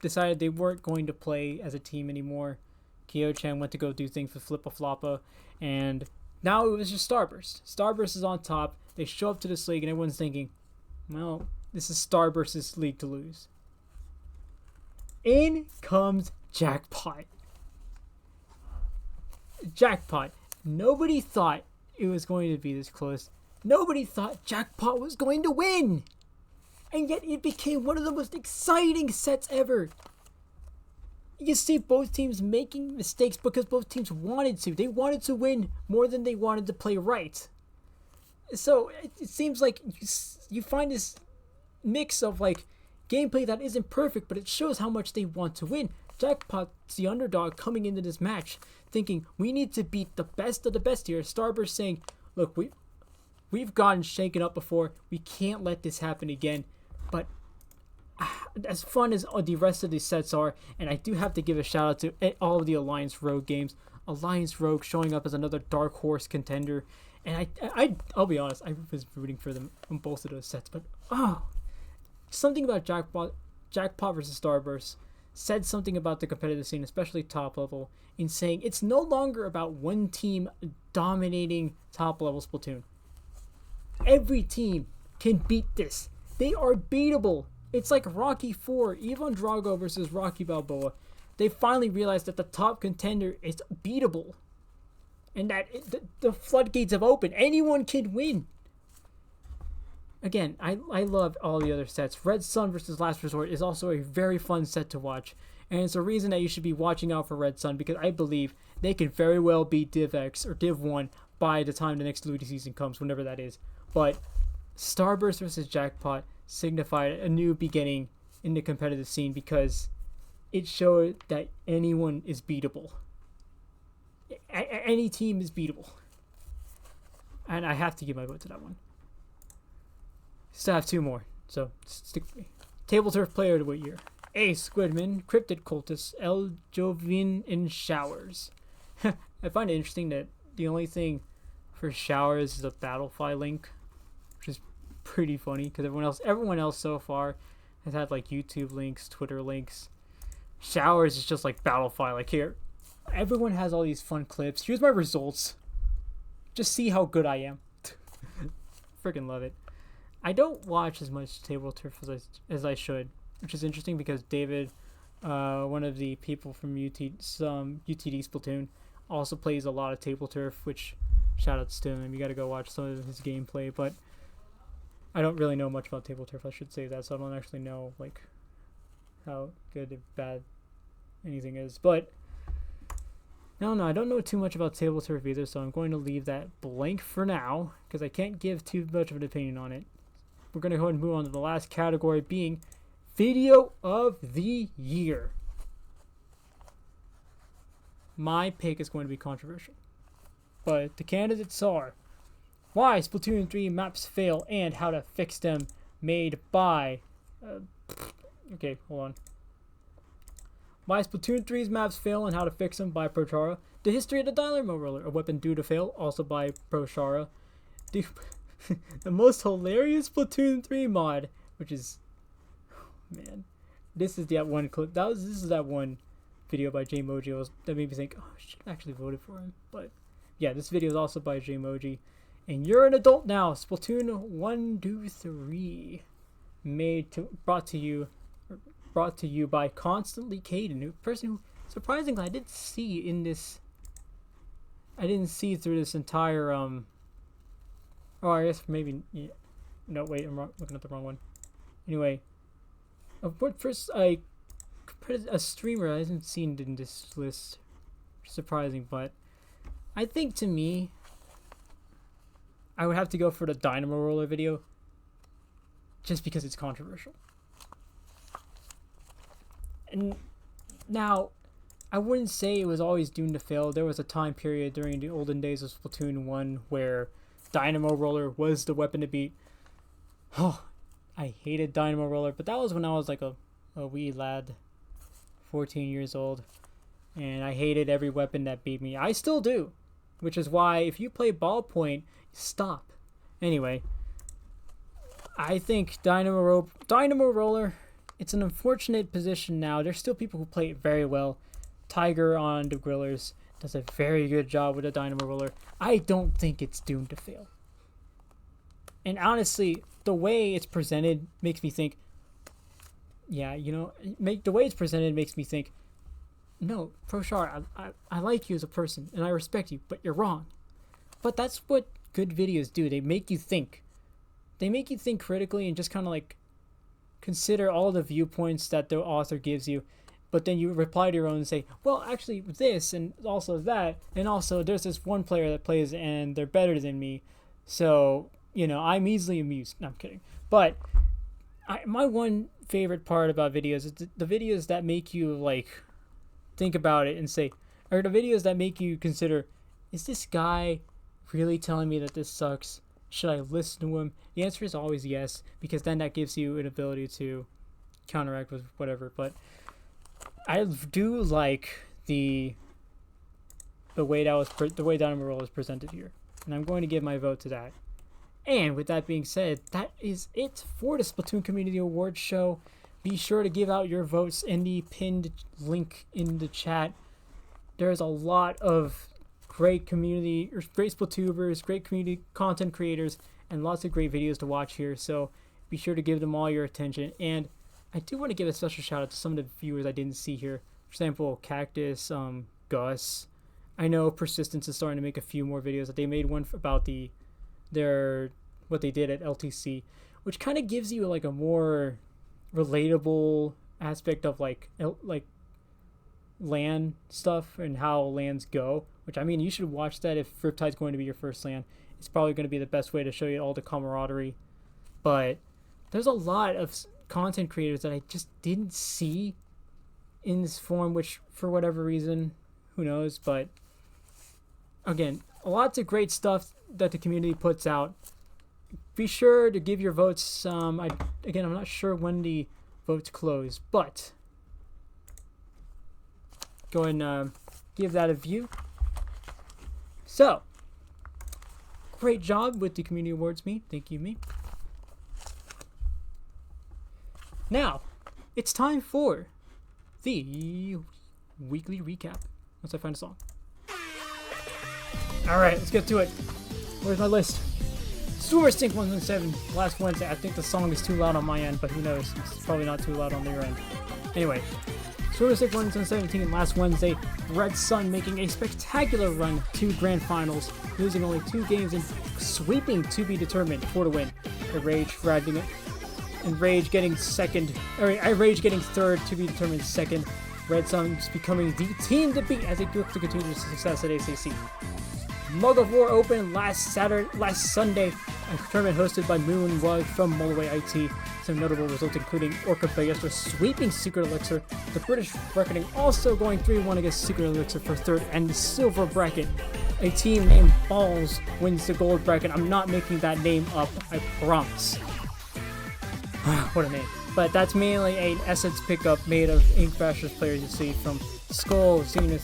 decided they weren't going to play as a team anymore. Kyo-chan went to go do things with Flippa Floppa, and now it was just Starburst. Starburst is on top. They show up to this league, and everyone's thinking, well, this is Starburst's league to lose. In comes Jackpot. Jackpot. Nobody thought it was going to be this close. Nobody thought Jackpot was going to win. And yet it became one of the most exciting sets ever. You can see both teams making mistakes because both teams wanted to. They wanted to win more than they wanted to play right. So it seems like you find this mix of like gameplay that isn't perfect, but it shows how much they want to win. Jackpot's the underdog coming into this match thinking we need to beat the best of the best here. Starburst saying, look, we've gotten shaken up before. We can't let this happen again. But as fun as the rest of these sets are, and I do have to give a shout out to all of the Alliance Rogue games. Alliance Rogue showing up as another dark horse contender. And I'll be honest, I was rooting for them on both of those sets. But something about Jackpot versus Starburst said something about the competitive scene, especially top level, in saying it's no longer about one team dominating top level Splatoon. Every team can beat this. They are beatable. It's like Rocky 4, Ivan Drago versus Rocky Balboa. They finally realized that the top contender is beatable. And that the floodgates have opened. Anyone can win. Again, I love all the other sets. Red Sun versus Last Resort is also a very fun set to watch. And it's a reason that you should be watching out for Red Sun because I believe they can very well beat Div X or Div 1 by the time the next Ludi season comes, whenever that is. But Starburst versus Jackpot signified a new beginning in the competitive scene because it showed that anyone is beatable. Any team is beatable. And I have to give my vote to that one. Still have two more, so stick with me. Table Turf Player of the Year. A. Squidman, Cryptid Cultist, El Jovin in Showers. I find it interesting that the only thing for Showers is a Battlefy link, which is pretty funny because everyone else so far has had like YouTube links, Twitter links. Showers is just like Battlefy. Like here, everyone has all these fun clips. Here's my results. Just see how good I am. Freaking love it. I don't watch as much Table Turf as I should, which is interesting because David, one of the people from UTD Splatoon, also plays a lot of Table Turf, which shoutouts to him. You got to go watch some of his gameplay, but I don't really know much about Table Turf. I should say that, so I don't actually know like how good or bad anything is. But no, I don't know too much about Table Turf either, so I'm going to leave that blank for now because I can't give too much of an opinion on it. We're going to go ahead and move on to the last category, being Video of the Year. My pick is going to be controversial, but the candidates are Why Splatoon 3 Maps Fail and How to Fix Them, made by... okay, hold on. Why Splatoon 3's Maps Fail and How to Fix Them, by Prochara. The History of the Dynamo Roller, a weapon due to fail, also by Prochara. The most hilarious Splatoon 3 mod, which is, man, this is that one clip. This is that one video by Jmoji that made me think, oh, I should have actually voted for him. But yeah, this video is also by Jmoji. And You're an Adult Now, Splatoon 1, 2, 3, brought to you by Constantly Caden, a person who surprisingly I didn't see through this entire oh, I guess maybe... Yeah. No, wait, I'm looking at the wrong one. Anyway. What first... a streamer I haven't seen in this list. Surprising, but... I think, to me... I would have to go for the Dynamo Roller video. Just because it's controversial. And... Now... I wouldn't say it was always doomed to fail. There was a time period during the olden days of Splatoon 1 where... Dynamo Roller was the weapon to beat. Oh, I hated Dynamo Roller, but that was when I was like a wee lad, 14 years old, and I hated every weapon that beat me. I still do, which is why if you play Ballpoint, stop. Anyway, I think Dynamo Roller, it's an unfortunate position now. There's still people who play it very well. Tiger on the Grillers does a very good job with a Dynamo Roller. I don't think it's doomed to fail. And honestly, the way it's presented makes me think, yeah, the way it's presented makes me think, no, Prochar, I like you as a person, and I respect you, but you're wrong. but that's what good videos do. They make you think. They make you think critically and just kind of like consider all the viewpoints that the author gives you. But then you reply to your own and say, well, actually this and also that. And also there's this one player that plays and they're better than me. So, I'm easily amused. No, I'm kidding. But my one favorite part about videos is the videos that make you like think about it and say, or the videos that make you consider, is this guy really telling me that this sucks? Should I listen to him? The answer is always yes, because then that gives you an ability to counteract with whatever. But I do like the way Dynamo Roll is presented here, and I'm going to give my vote to that. And with that being said, that is it for the Splatoon Community Awards show. Be sure to give out your votes in the pinned link in the chat. There's a lot of great Splatooners, great community content creators, and lots of great videos to watch here. So be sure to give them all your attention. And I do want to give a special shout out to some of the viewers I didn't see here. For example, Cactus, Gus. I know Persistence is starting to make a few more videos. They made one about what they did at LTC, which kind of gives you like a more relatable aspect of like LAN stuff and how LANs go. Which, I mean, you should watch that if Riptide's going to be your first LAN. It's probably going to be the best way to show you all the camaraderie. But there's a lot of content creators that I just didn't see in this form, which for whatever reason, who knows. But again, lots of great stuff that the community puts out. Be sure to give your votes. I'm not sure when the votes close, but go and give that a view. So, great job with the Community Awards, me. Thank you, me. Now, it's time for the weekly recap. Once I find a song. Alright, let's get to it. Where's my list? Sewer Sync 117 last Wednesday. I think the song is too loud on my end, but who knows? It's probably not too loud on their end. Anyway, Sewer Sync 117 last Wednesday. Red Sun making a spectacular run to Grand Finals, losing only 2 games and sweeping to be determined for the win. Rage riding it. And Rage getting third to be determined second. Red Sun becoming the team to beat as they look to continue their success at ACC. Mug of War Open last Sunday. A tournament hosted by Moon was from Mulloway IT. Some notable results including Orca Ballester sweeping Secret Elixir. The British Reckoning also going 3-1 against Secret Elixir for third. And the silver bracket. A team named Balls wins the gold bracket. I'm not making that name up, I promise. What a name. But that's mainly an Essence pickup made of Ink Bashers players you see from Skull, same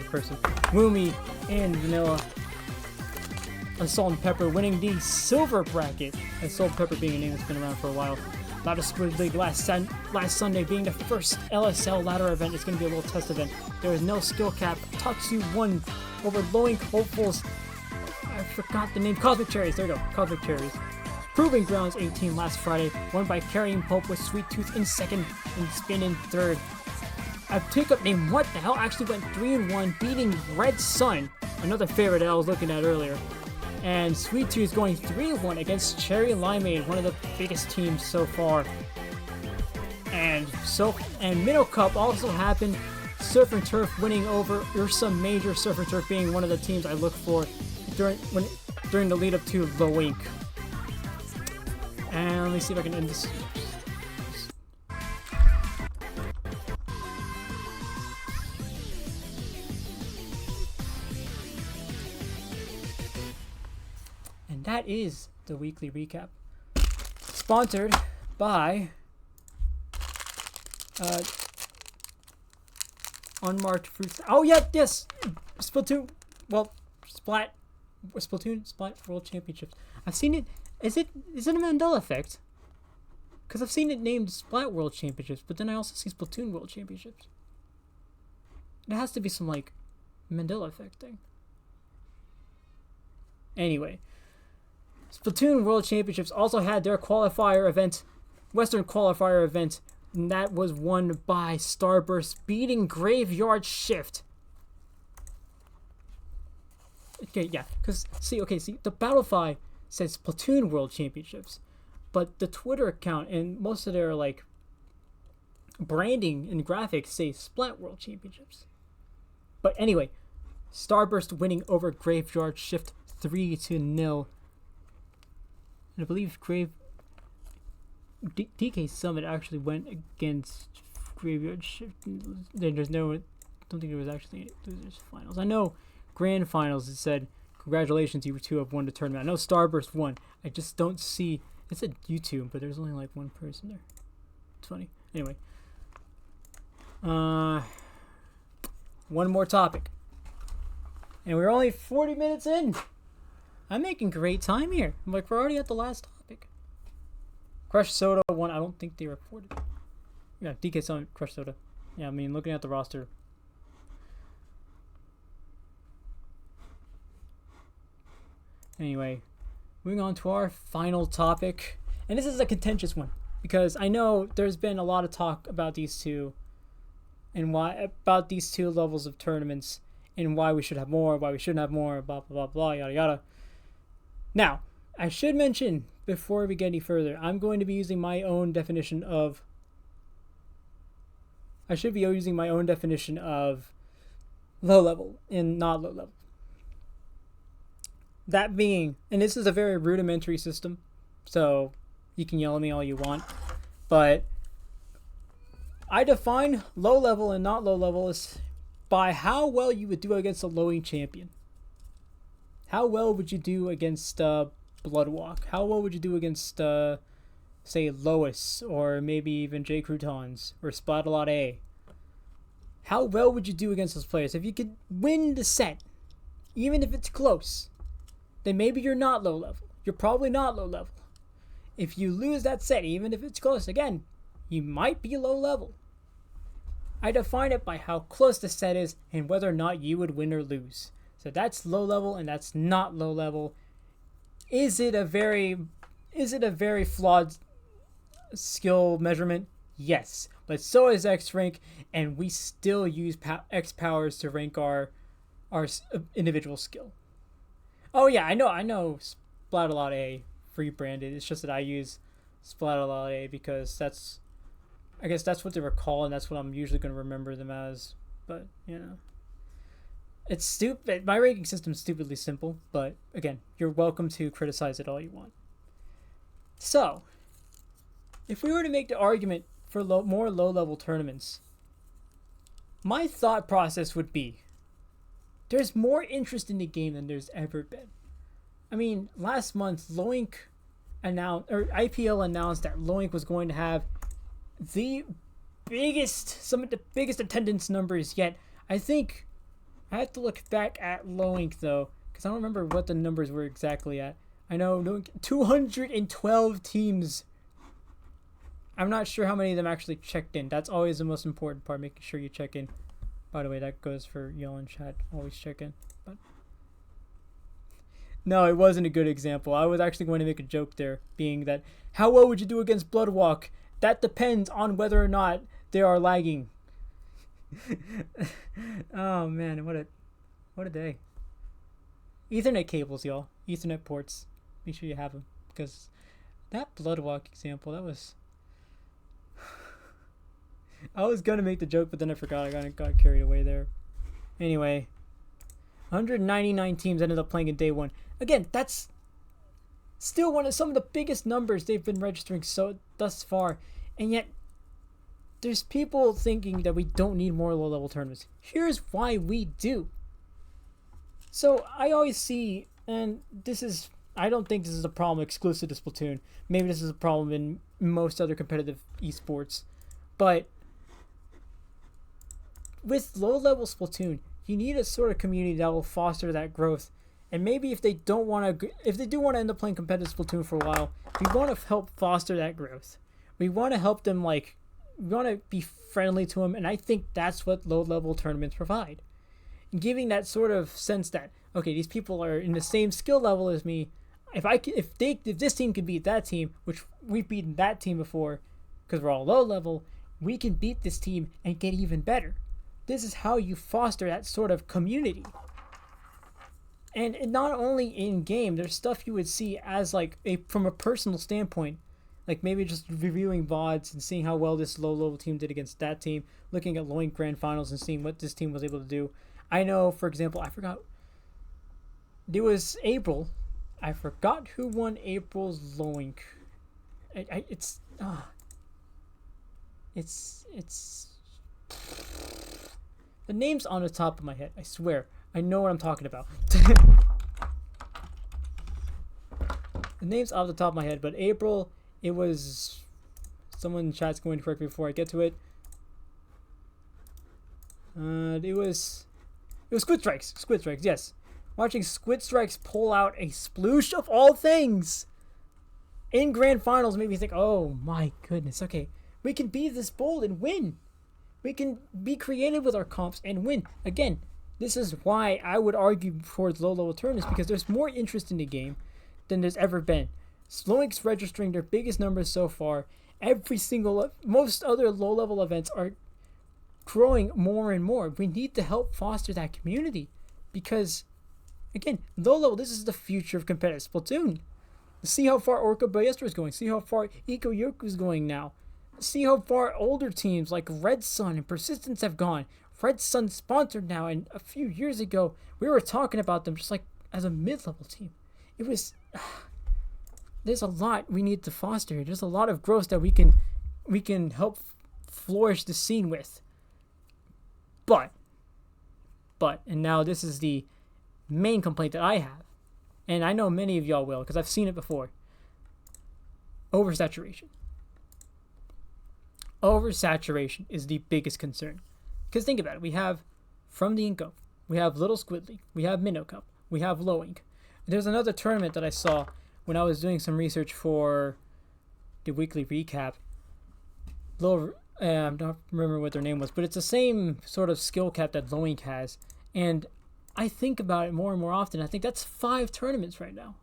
person, Woomy, and Vanilla. Salt and Pepper winning the silver bracket. And Salt and Pepper being a name that's been around for a while. Ladder Split League last Sunday being the first LSL ladder event. It's going to be a little test event. There was no skill cap. Tatsu won over Lowing Hopefuls. I forgot the name. Cosmic Cherries. There we go. Cosmic Cherries. Proving Grounds 18 last Friday, won by Carrying Pope with Sweet Tooth in second and Spin in third. A pickup named What the Hell actually went 3-1, beating Red Sun, another favorite that I was looking at earlier. And Sweet Tooth going 3-1 against Cherry Limeade, one of the biggest teams so far. And Minnow Cup also happened. Surf and Turf winning over Ursa Major. Surf and Turf being one of the teams I look for during the lead up to Low Ink. And let me see if I can end this. And that is the weekly recap. Sponsored by Unmarked Fruits. Oh yeah, yes! Splatoon. Well, Splatoon World Championships. I've seen it. Is it a Mandela effect? Because I've seen it named Splat World Championships, but then I also see Splatoon World Championships. It has to be some, like, Mandela effect thing. Anyway. Splatoon World Championships also had their qualifier event, Western qualifier event, and that was won by Starburst, beating Graveyard Shift. Okay, yeah, because see, the Battlefy says Splatoon World Championships, but the Twitter account and most of their like branding and graphics say Splat World Championships. But anyway, Starburst winning over Graveyard Shift 3-0. And I believe DK Summit actually went against Graveyard Shift. There's no, I don't think there was actually losers finals. I know grand finals. It said congratulations, you two have won the tournament. I know Starburst won. I just don't see. It said YouTube, but there's only like one person there. It's funny. Anyway, one more topic, and we're only 40 minutes in. I'm making great time here. I'm like, we're already at the last topic. Crush Soda won. I don't think they reported. Yeah, DK Summit, Crush Soda. Yeah, I mean, looking at the roster. Anyway, moving on to our final topic. And this is a contentious one, because I know there's been a lot of talk about these two, and why about these two levels of tournaments, and why we should have more, why we shouldn't have more, blah, blah, blah, blah, yada, yada. Now, I should mention, before we get any further, I'm going to be using my own definition of... I should be using my own definition of low level and not low level. That being, and this is a very rudimentary system, so you can yell at me all you want, but I define low level and not low level as by how well you would do against a lowing champion. How well would you do against Bloodwalk? How well would you do against, say, Lois, or maybe even J. Croutons, or Splat-A-Lot A? How well would you do against those players? If you could win the set, even if it's close, then maybe you're not low level. You're probably not low level. If you lose that set, even if it's close, again, you might be low level. I define it by how close the set is and whether or not you would win or lose. So that's low level and that's not low level. Is it a very flawed skill measurement? Yes. But so is X rank, and we still use X powers to rank our individual skill. Oh yeah, I know Splat-A-Lot A free branded. It's just that I use Splat-A-Lot A because I guess that's what they were called, and that's what I'm usually going to remember them as. But, you know, it's stupid. My ranking system is stupidly simple, but again, you're welcome to criticize it all you want. So, if we were to make the argument for more low-level tournaments, my thought process would be, there's more interest in the game than there's ever been. I mean, last month, IPL announced that Loink was going to have some of the biggest attendance numbers yet. I think I have to look back at Loink though, because I don't remember what the numbers were exactly at. I know Loink, 212 teams. I'm not sure how many of them actually checked in. That's always the most important part, making sure you check in. By the way, that goes for y'all in chat. Always check in. But no, it wasn't a good example. I was actually going to make a joke there, being that how well would you do against Bloodwalk? That depends on whether or not they are lagging. Oh man, what a day. Ethernet cables, y'all. Ethernet ports. Make sure you have them, because that Bloodwalk example, that was... I was gonna make the joke, but then I forgot. I got carried away there. Anyway, 199 teams ended up playing in day one. Again, that's still some of the biggest numbers they've been registering thus far, and yet there's people thinking that we don't need more low-level tournaments. Here's why we do. So I always see, and I don't think this is a problem exclusive to Splatoon. Maybe this is a problem in most other competitive esports, but with low-level Splatoon, you need a sort of community that will foster that growth. And maybe if they do want to end up playing competitive Splatoon for a while, we want to help foster that growth. We want to help them, we want to be friendly to them, and I think that's what low-level tournaments provide. Giving that sort of sense that, okay, these people are in the same skill level as me. If this team can beat that team, which we've beaten that team before, because we're all low-level, we can beat this team and get even better. This is how you foster that sort of community. And not only in game, there's stuff you would see as like from a personal standpoint, like maybe just reviewing VODs and seeing how well this low level team did against that team, looking at Loink Grand Finals and seeing what this team was able to do. I know, for example, I forgot. It was April. I forgot who won April's Loink. It's the name's on the top of my head. I swear, I know what I'm talking about. The name's off the top of my head, but April. It was someone in the chat's going to correct me before I get to it. It was Squid Strikes. Squid Strikes, yes. Watching Squid Strikes pull out a sploosh of all things in grand finals made me think, oh my goodness, okay, we can be this bold and win. We can be creative with our comps and win. Again, this is why I would argue towards low-level tournaments, because there's more interest in the game than there's ever been. Sloink's registering their biggest numbers so far. Most other low-level events are growing more and more. We need to help foster that community because, again, low-level, this is the future of competitive Splatoon. See how far Orca Ballester is going. See how far Iko Yoku is going now. See how far older teams like Red Sun and Persistence have gone. Red Sun sponsored now, and a few years ago, we were talking about them just like as a mid-level team. It was... There's a lot we need to foster here. There's a lot of growth that we can help flourish the scene with. But, and now this is the main complaint that I have, and I know many of y'all will because I've seen it before. Oversaturation. Oversaturation is the biggest concern. Because think about it. We have From the Ink Cup, we have Little Squidly, we have Minnow Cup, we have Low Ink. There's another tournament that I saw when I was doing some research for the weekly recap. I don't remember what their name was, but it's the same sort of skill cap that Low Ink has. And I think about it more and more often. I think that's 5 tournaments right now.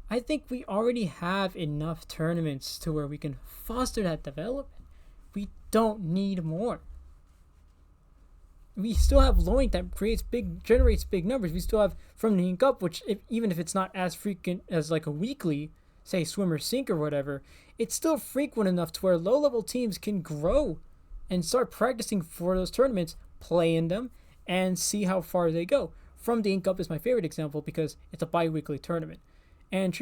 I think we already have enough tournaments to where we can foster that development. We don't need more. We still have Low Ink that generates big numbers. We still have From the Ink Up, which even if it's not as frequent as like a weekly, say Swimmer Sync or whatever, it's still frequent enough to where low-level teams can grow and start practicing for those tournaments, play in them, and see how far they go. From the Ink Up is my favorite example because it's a bi-weekly tournament. And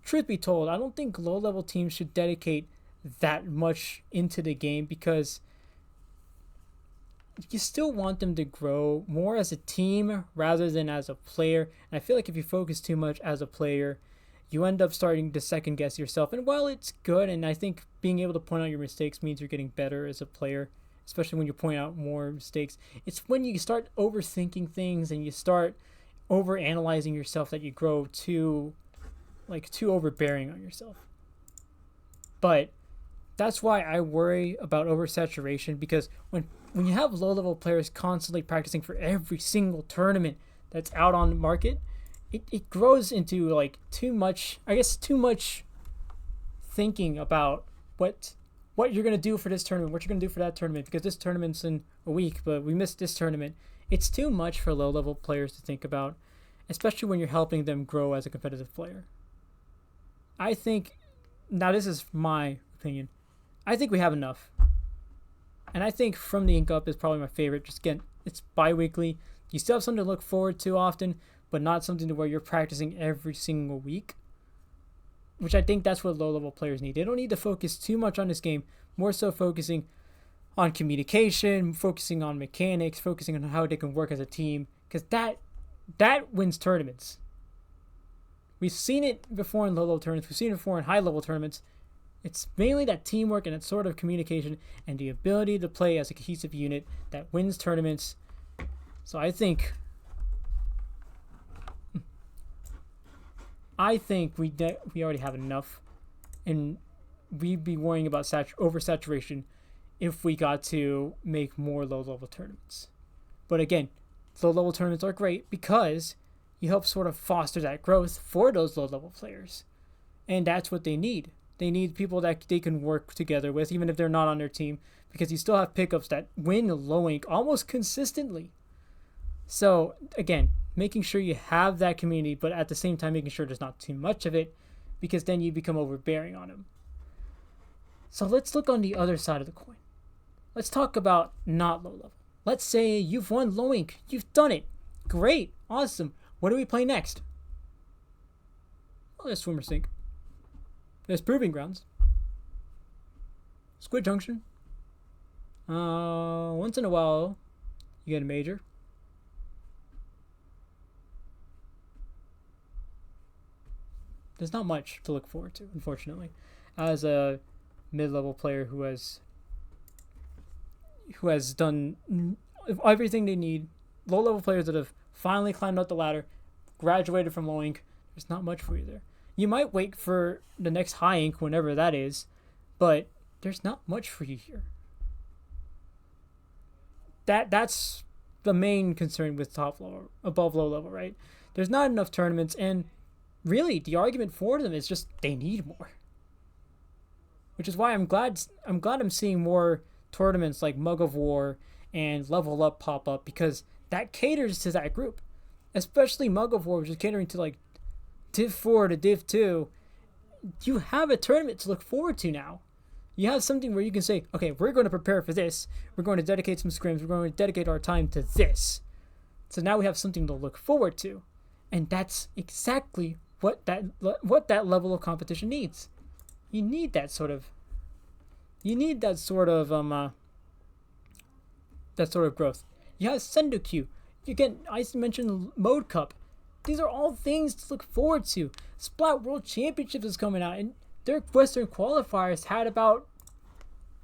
truth be told, I don't think low-level teams should dedicate that much into the game because you still want them to grow more as a team rather than as a player. And I feel like if you focus too much as a player, you end up starting to second guess yourself. And while it's good, and I think being able to point out your mistakes means you're getting better as a player, especially when you point out more mistakes, it's when you start overthinking things and you start overanalyzing yourself that you grow too overbearing on yourself. But that's why I worry about oversaturation, because when you have low-level players constantly practicing for every single tournament that's out on the market, it grows into like too much thinking about what you're going to do for this tournament, what you're going to do for that tournament, because this tournament's in a week, but we missed this tournament. It's too much for low-level players to think about, especially when you're helping them grow as a competitive player. I think, now this is my opinion, I think we have enough. And I think From the Ink Up is probably my favorite. Just again, it's bi-weekly. You still have something to look forward to often, but not something to where you're practicing every single week. Which I think that's what low-level players need. They don't need to focus too much on this game, more so focusing on communication, focusing on mechanics, focusing on how they can work as a team, because that wins tournaments. We've seen it before in low-level tournaments. We've seen it before in high-level tournaments. It's mainly that teamwork and that sort of communication and the ability to play as a cohesive unit that wins tournaments. So I think we already have enough, and we'd be worrying about oversaturation if we got to make more low-level tournaments. But again, low-level tournaments are great because you help sort of foster that growth for those low-level players, and that's what they need. They need people that they can work together with, even if they're not on their team, because you still have pickups that win Low Ink almost consistently. So, again, making sure you have that community, but at the same time making sure there's not too much of it, because then you become overbearing on them. So let's look on the other side of the coin. Let's talk about not low level. Let's say you've won low ink. You've done it. Great. Awesome. What do we play next? Well, there's Swimmer Sink. There's Proving Grounds. Squid Junction. Once in a while, you get a major. There's not much to look forward to, unfortunately, as a mid-level player who has done everything they need. Low-level players that have finally climbed up the ladder, graduated from low ink. There's not much for you there. You might wait for the next high ink, whenever that is, but there's not much for you here. That's the main concern with top level, above low level, right? There's not enough tournaments, and really the argument for them is just they need more. Which is why I'm glad I'm seeing more tournaments like Mug of War and Level Up pop up, because that caters to that group. Especially Mug of War, which is catering to like Div 4 to Div 2. You have a tournament to look forward to now. You have something where you can say, okay, we're going to prepare for this. We're going to dedicate some scrims. We're going to dedicate our time to this. So now we have something to look forward to. And that's exactly what that level of competition needs. You need that sort of growth. You have Sendokyu. I mentioned Mode Cup. These are all things to look forward to. Splat World Championships is coming out, and their Western qualifiers had about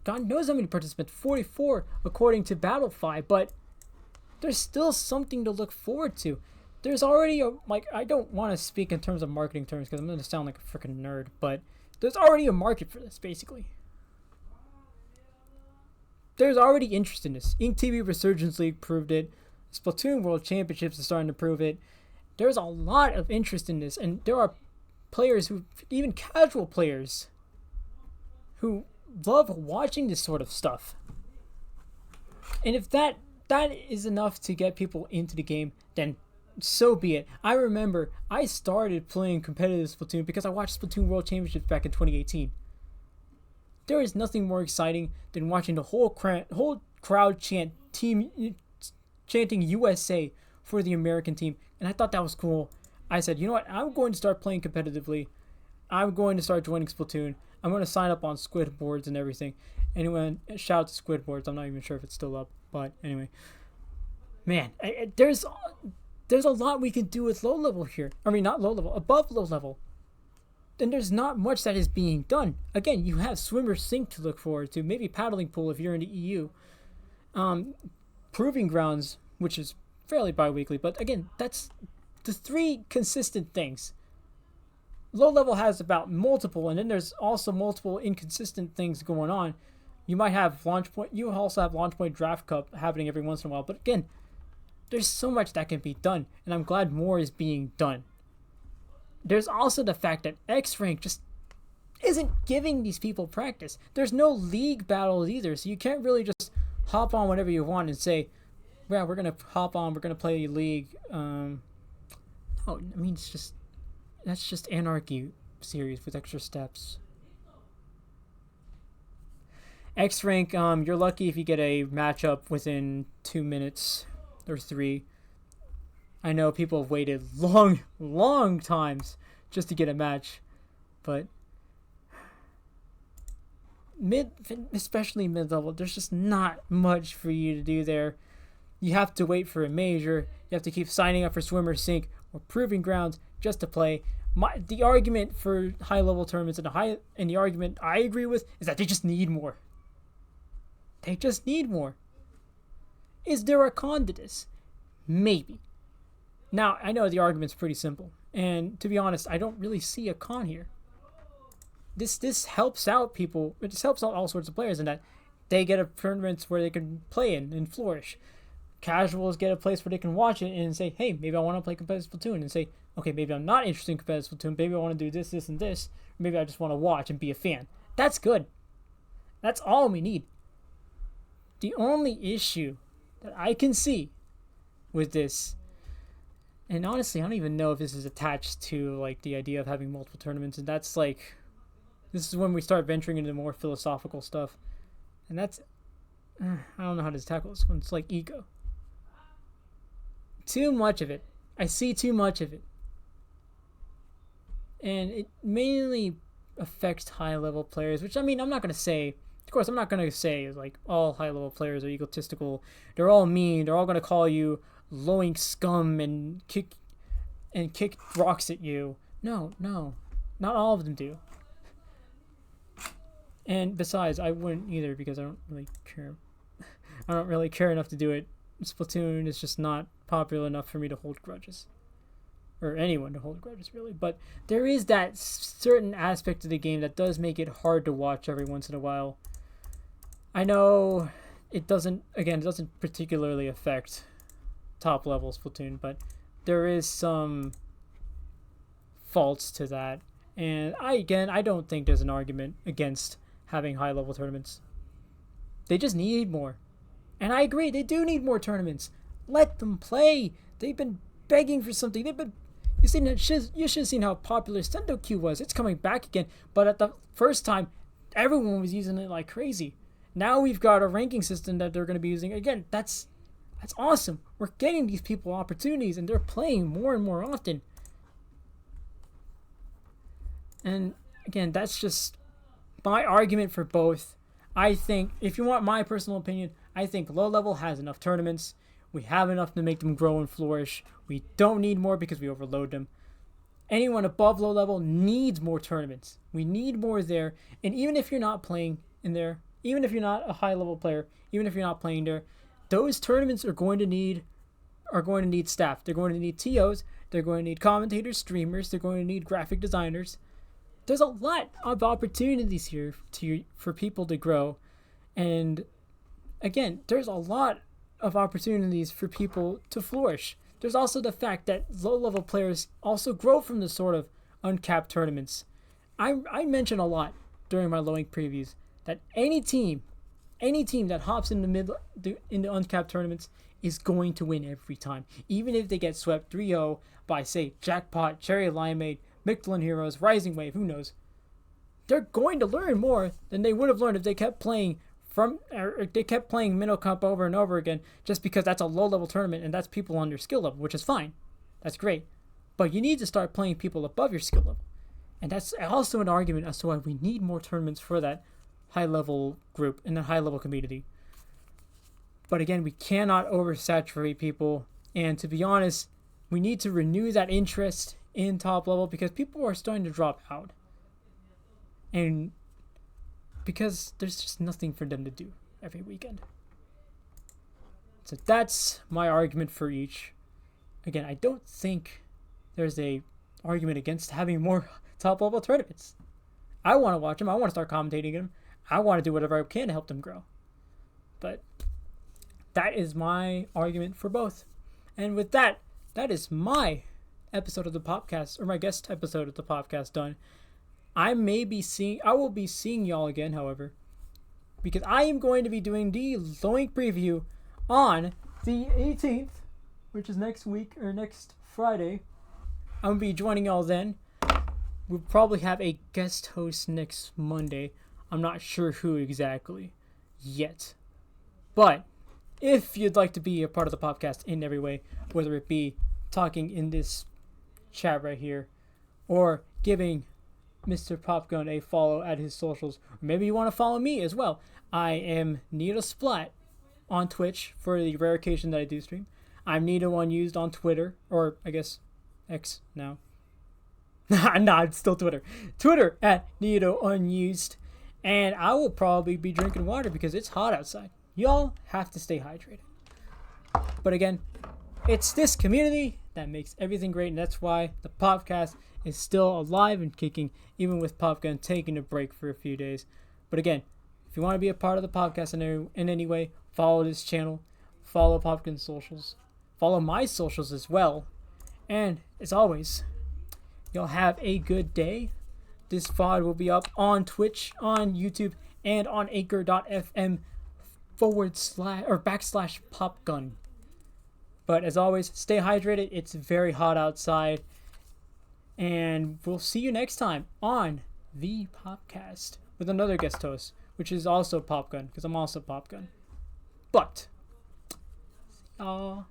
God knows how many participants, 44 according to Battlefy, but there's still something to look forward to. There's already I don't want to speak in terms of marketing terms because I'm going to sound like a freaking nerd, but there's already a market for this, basically. There's already interest in this. Ink TV Resurgence League proved it. Splatoon World Championships is starting to prove it. There's a lot of interest in this, and there are players even casual players, who love watching this sort of stuff. And if that is enough to get people into the game, then so be it. I remember I started playing competitive Splatoon because I watched Splatoon World Championships back in 2018. There is nothing more exciting than watching the whole crowd chanting USA for the American team, and I thought that was cool. I said, you know what, I'm going to start playing competitively. I'm going to start joining Splatoon. I'm going to sign up on Squid Boards and everything. Anyway, shout out to Squid Boards. I'm not even sure if it's still up, but anyway. Man, there's a lot we can do with low level here. I mean, not low level, above low level. Then there's not much that is being done. Again, you have Swimmer Sink to look forward to, maybe Paddling Pool if you're in the EU. Proving Grounds, which is fairly bi-weekly, but again, that's the three consistent things. Low level has about multiple, and then there's also multiple inconsistent things going on. You might have Launch Point. You also have Launch Point Draft Cup happening every once in a while, but again, there's so much that can be done, and I'm glad more is being done. There's also the fact that X-Rank just isn't giving these people practice. There's no league battles either, so you can't really just hop on whenever you want and say, yeah, we're going to hop on, we're going to play a league. No, I mean, that's just Anarchy series with extra steps. X-Rank, you're lucky if you get a matchup within 2 minutes or 3. I know people have waited long times just to get a match, but especially mid-level, there's just not much for you to do there. You have to wait for a major. You have to keep signing up for Swimmer Sink or Proving Grounds just to play. The argument for high-level tournaments and the argument I agree with is that they just need more. They just need more. Is there a con to this? Maybe. Now, I know the argument's pretty simple, and to be honest, I don't really see a con here. This helps out people. It just helps out all sorts of players in that they get a tournaments where they can play in and flourish. Casuals get a place where they can watch it and say, hey, maybe I want to play competitive Splatoon, and say, okay, maybe I'm not interested in competitive Splatoon. Maybe I want to do this, and this. Maybe I just want to watch and be a fan. That's good. That's all we need. The only issue that I can see with this And honestly, I don't even know if this is attached to like the idea of having multiple tournaments, and that's like, this is when we start venturing into more philosophical stuff, and that's, I don't know how to tackle this one. It's like ego. Too much of it. I see too much of it, and it mainly affects high level players. Which, I mean, I'm not gonna say. Of course, I'm not gonna say like all high level players are egotistical. They're all mean. They're all gonna call you lowing scum and kick rocks at you. No, not all of them do. And besides, I wouldn't either because I don't really care. I don't really care enough to do it. Splatoon is just not popular enough for me to hold grudges, or anyone to hold grudges really. But there is that certain aspect of the game that does make it hard to watch every once in a while. I know it doesn't particularly affect top level Splatoon, but there is some faults to that. And I don't think there's an argument against having high level tournaments. They just need more. And I agree, they do need more tournaments. Let them play. They've been begging for something. You should have seen how popular Sendo Q was. It's coming back again. But at the first time, everyone was using it like crazy. Now we've got a ranking system that they're going to be using. Again, that's awesome. We're getting these people opportunities, and they're playing more and more often. And again, that's just my argument for both. I think, if you want my personal opinion, I think low level has enough tournaments. We have enough to make them grow and flourish. We don't need more because we overload them. Anyone above low level needs more tournaments. We need more there. And even if you're not playing in there, even if you're not a high level player, even if you're not playing there, those tournaments are going to need staff. They're going to need TOs. They're going to need commentators, streamers. They're going to need graphic designers. There's a lot of opportunities here for people to grow. And again, there's a lot of opportunities for people to flourish. There's also the fact that low-level players also grow from the sort of uncapped tournaments. I mention a lot during my lowing previews that any team that hops into uncapped tournaments is going to win every time. Even if they get swept 3-0 by, say, Jackpot, Cherry Limeade, Mictlan Heroes, Rising Wave, who knows? They're going to learn more than they would have learned if they kept playing Minnow Cup over and over again, just because that's a low-level tournament and that's people on your skill level, which is fine. That's great. But you need to start playing people above your skill level. And that's also an argument as to why we need more tournaments for that high-level group and the high-level community. But again, we cannot oversaturate people. And to be honest, we need to renew that interest in top level because people are starting to drop out. And because there's just nothing for them to do every weekend. So that's my argument for each. Again, I don't think there's a argument against having more top level tournaments. I want to watch them. I want to start commentating them. I want to do whatever I can to help them grow. But that is my argument for both. And with that, that is my episode of the Popcast, or my guest episode of the Popcast done. I will be seeing y'all again, however, because I am going to be doing the Loink preview on the 18th, which is next week, or next Friday. I'm going to be joining y'all then. We'll probably have a guest host next Monday. I'm not sure who exactly yet. But if you'd like to be a part of the podcast in every way, whether it be talking in this chat right here, or giving Mr. Popgun a follow at his socials, or maybe you want to follow me as well. I am Nito Splat on Twitch for the rare occasion that I do stream. I'm Nito Unused on Twitter, or I guess X now. Nah, it's still Twitter. Twitter at Nito Unused. And I will probably be drinking water because it's hot outside. Y'all have to stay hydrated. But again, it's this community that makes everything great, and that's why the podcast is still alive and kicking, even with Popgun taking a break for a few days. But again, if you want to be a part of the podcast in any way, follow this channel, follow Popgun's socials, follow my socials as well. And as always, y'all have a good day. This VOD will be up on Twitch, on YouTube, and on anchor.fm /Popgun. But as always, stay hydrated. It's very hot outside. And we'll see you next time on the Popcast with another guest host, which is also Popgun, because I'm also Popgun. But, see y'all.